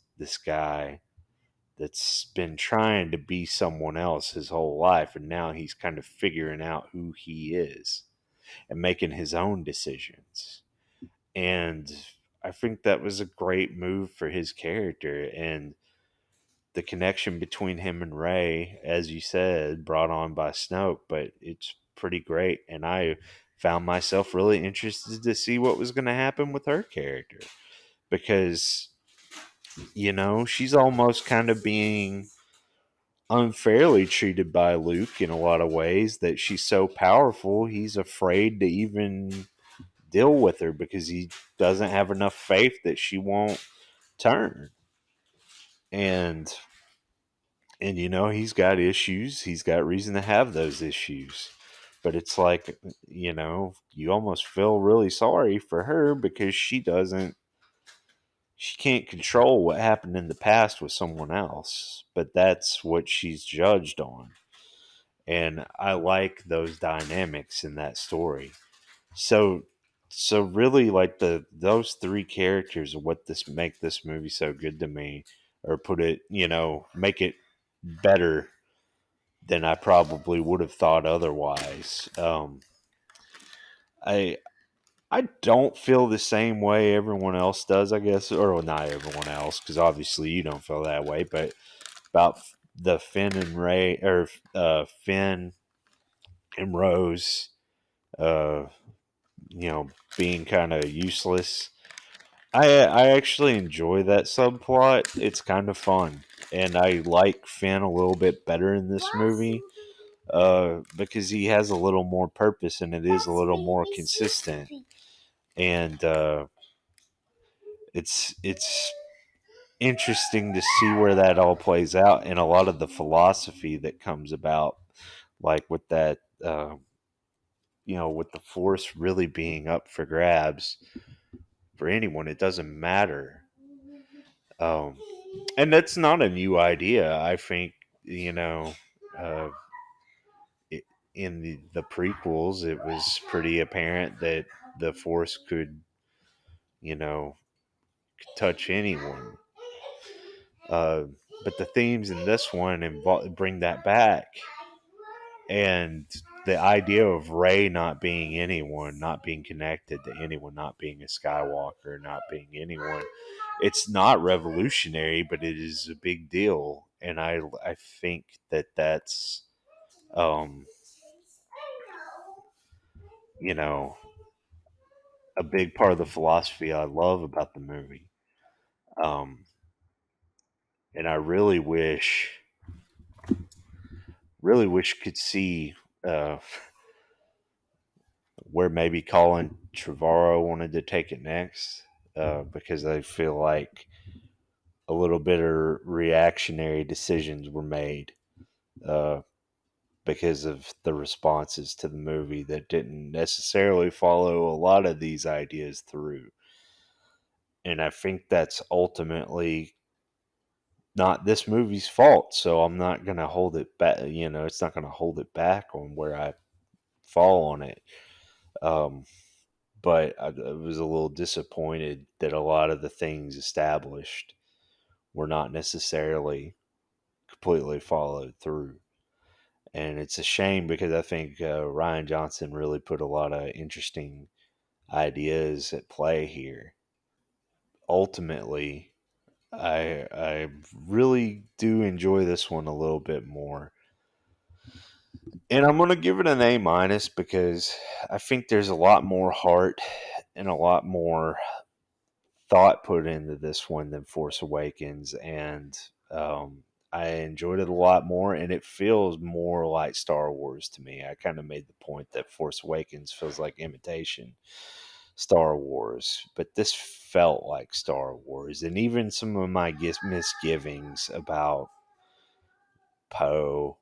guy that's been trying to be someone else his whole life, and now he's kind of figuring out who he is and making his own decisions. And I think that was a great move for his character, and the connection between him and Ray, as you said, brought on by Snoke, but it's pretty great. And I found myself really interested to see what was going to happen with her character, because she's almost kind of being unfairly treated by Luke in a lot of ways, that she's so powerful he's afraid to even deal with her because he doesn't have enough faith that she won't turn. And he's got issues, he's got reason to have those issues, but it's like, you almost feel really sorry for her, because she can't control what happened in the past with someone else, but that's what she's judged on. And I like those dynamics in that story. So really, like, those three characters are what make this movie so good to me, or put it, make it better than I probably would have thought otherwise. I I don't feel the same way everyone else does, I guess, or well, not everyone else, because obviously you don't feel that way, but about the Finn and Ray, or Finn and Rose, uh, being kind of useless. I actually enjoy that subplot. It's kind of fun, and I like Finn a little bit better in this movie because he has a little more purpose and it is a little more consistent. And it's interesting to see where that all plays out and a lot of the philosophy that comes about, like with that, with the Force really being up for grabs for anyone. It doesn't matter. Um, and that's not a new idea. I think, you know, uh, it, in the prequels, it was pretty apparent that the Force could, you know, touch anyone. Uh, but the themes in this one bring that back. And the idea of Rey not being anyone, not being connected to anyone, not being a Skywalker, not being anyone, it's not revolutionary, but it is a big deal. And I think that that's, um, you know, a big part of the philosophy I love about the movie. Um, and I really wish could see uh, where maybe Colin Trevorrow wanted to take it next, because I feel like a little bit of reactionary decisions were made uh, because of the responses to the movie that didn't necessarily follow a lot of these ideas through. And I think that's ultimately not this movie's fault. So I'm not going to hold it back. It's not going to hold it back on where I fall on it. Um, but I was a little disappointed that a lot of the things established were not necessarily completely followed through. And it's a shame because I think Ryan Johnson really put a lot of interesting ideas at play here. Ultimately, I really do enjoy this one a little bit more, and I'm gonna give it an A minus because I think there's a lot more heart and a lot more thought put into this one than Force Awakens, and I enjoyed it a lot more, and it feels more like Star Wars to me. I kind of made the point that Force Awakens feels like imitation Star Wars, but this felt like Star Wars, and even some of my misgivings about Poe.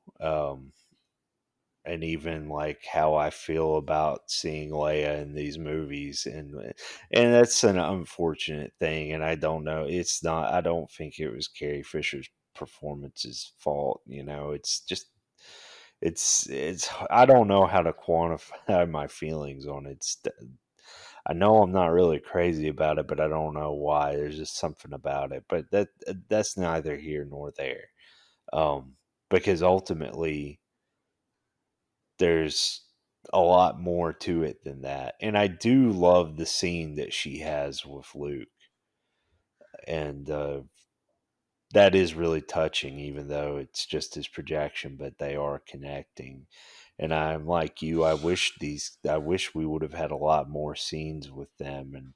And even like how I feel about seeing Leia in these movies, and that's an unfortunate thing. And I don't know, it's not. I don't think it was Carrie Fisher's performance's fault. It's just it's. I don't know how to quantify my feelings on it. I know I'm not really crazy about it, but I don't know why. There's just something about it. But that's neither here nor there. Um, because ultimately there's a lot more to it than that. And I do love the scene that she has with Luke. And that is really touching, even though it's just his projection, but they are connecting. And I'm like you, I wish we would have had a lot more scenes with them and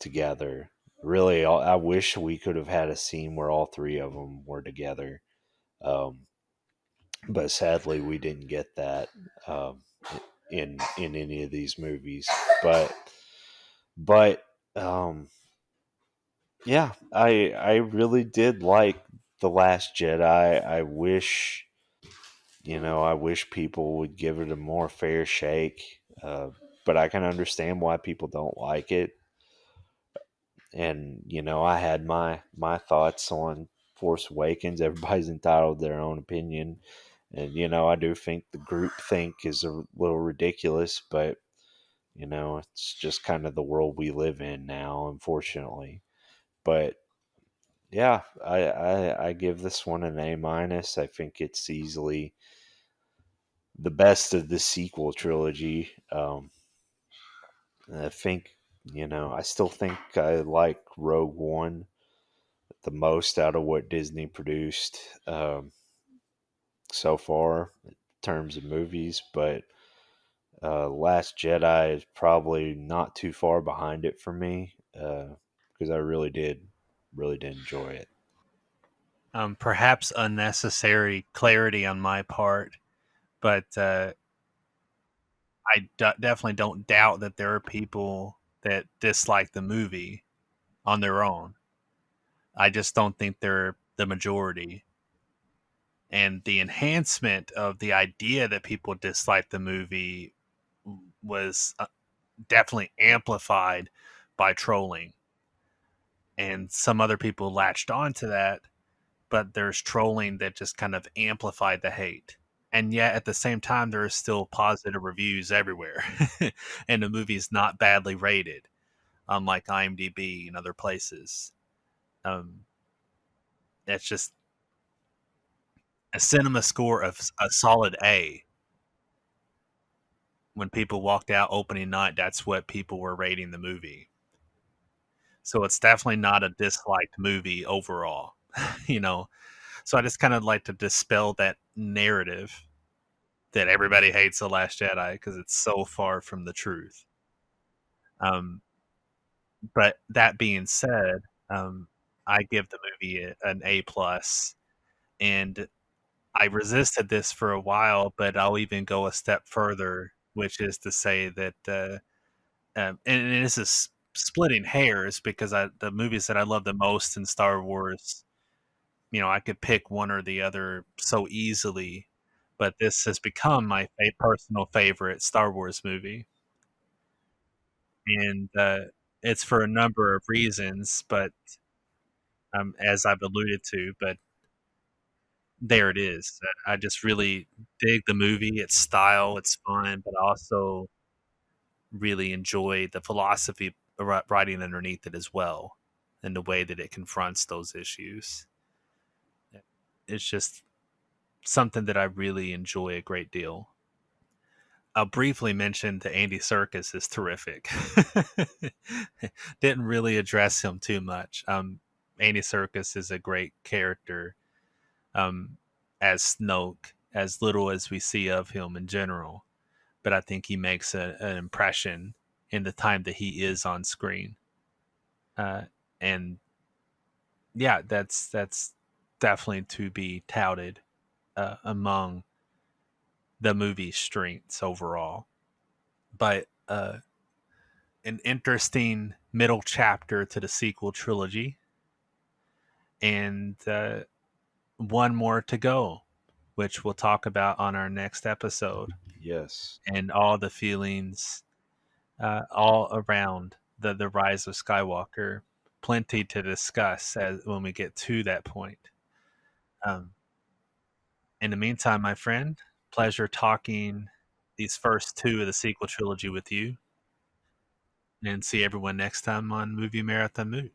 together. Really, I wish we could have had a scene where all three of them were together. Um, but sadly, we didn't get that. In any of these movies. But um, yeah, I really did like The Last Jedi. I wish people would give it a more fair shake. But I can understand why people don't like it. And I had my thoughts on Force Awakens. Everybody's entitled to their own opinion. And I do think the group think is a little ridiculous, but it's just kind of the world we live in now, unfortunately. But yeah, I give this one an A minus. I think it's easily the best of the sequel trilogy. I think I still think I like Rogue One the most out of what Disney produced so far in terms of movies, but Last Jedi is probably not too far behind it for me because I really did enjoy it. Perhaps unnecessary clarity on my part, but definitely don't doubt that there are people that dislike the movie on their own. I just don't think they're the majority. And the enhancement of the idea that people dislike the movie was definitely amplified by trolling. And some other people latched onto that, but there's trolling that just kind of amplified the hate. And yet at the same time, there are still positive reviews everywhere. And the movie's not badly rated, unlike IMDb and other places. Um, it's just a cinema score of a solid A. When people walked out opening night, that's what people were rating the movie. So it's definitely not a disliked movie overall, you know. So I just kind of like to dispel that narrative that everybody hates The Last Jedi because it's so far from the truth. Um, but that being said, I give the movie an A plus, and I resisted this for a while, but I'll even go a step further, which is to say that, and this is splitting hairs because the movies that I love the most in Star Wars, I could pick one or the other so easily, but this has become my personal favorite Star Wars movie, and it's for a number of reasons, but as I've alluded to, but there it is. I just really dig the movie, its style, it's fun, but also really enjoy the philosophy writing underneath it as well, and the way that it confronts those issues. It's just something that I really enjoy a great deal. I'll briefly mention that Andy Serkis is terrific. Didn't really address him too much. Andy Serkis is a great character um, as Snoke, as little as we see of him in general. But I think he makes an impression in the time that he is on screen. And yeah, that's definitely to be touted among the movie's strengths overall. But an interesting middle chapter to the sequel trilogy, and one more to go, which we'll talk about on our next episode, Yes. and all the feelings all around the rise of Skywalker. Plenty to discuss as when we get to that point. Um, in the meantime, my friend, pleasure talking these first two of the sequel trilogy with you, and see everyone next time on Movie Marathon Mood.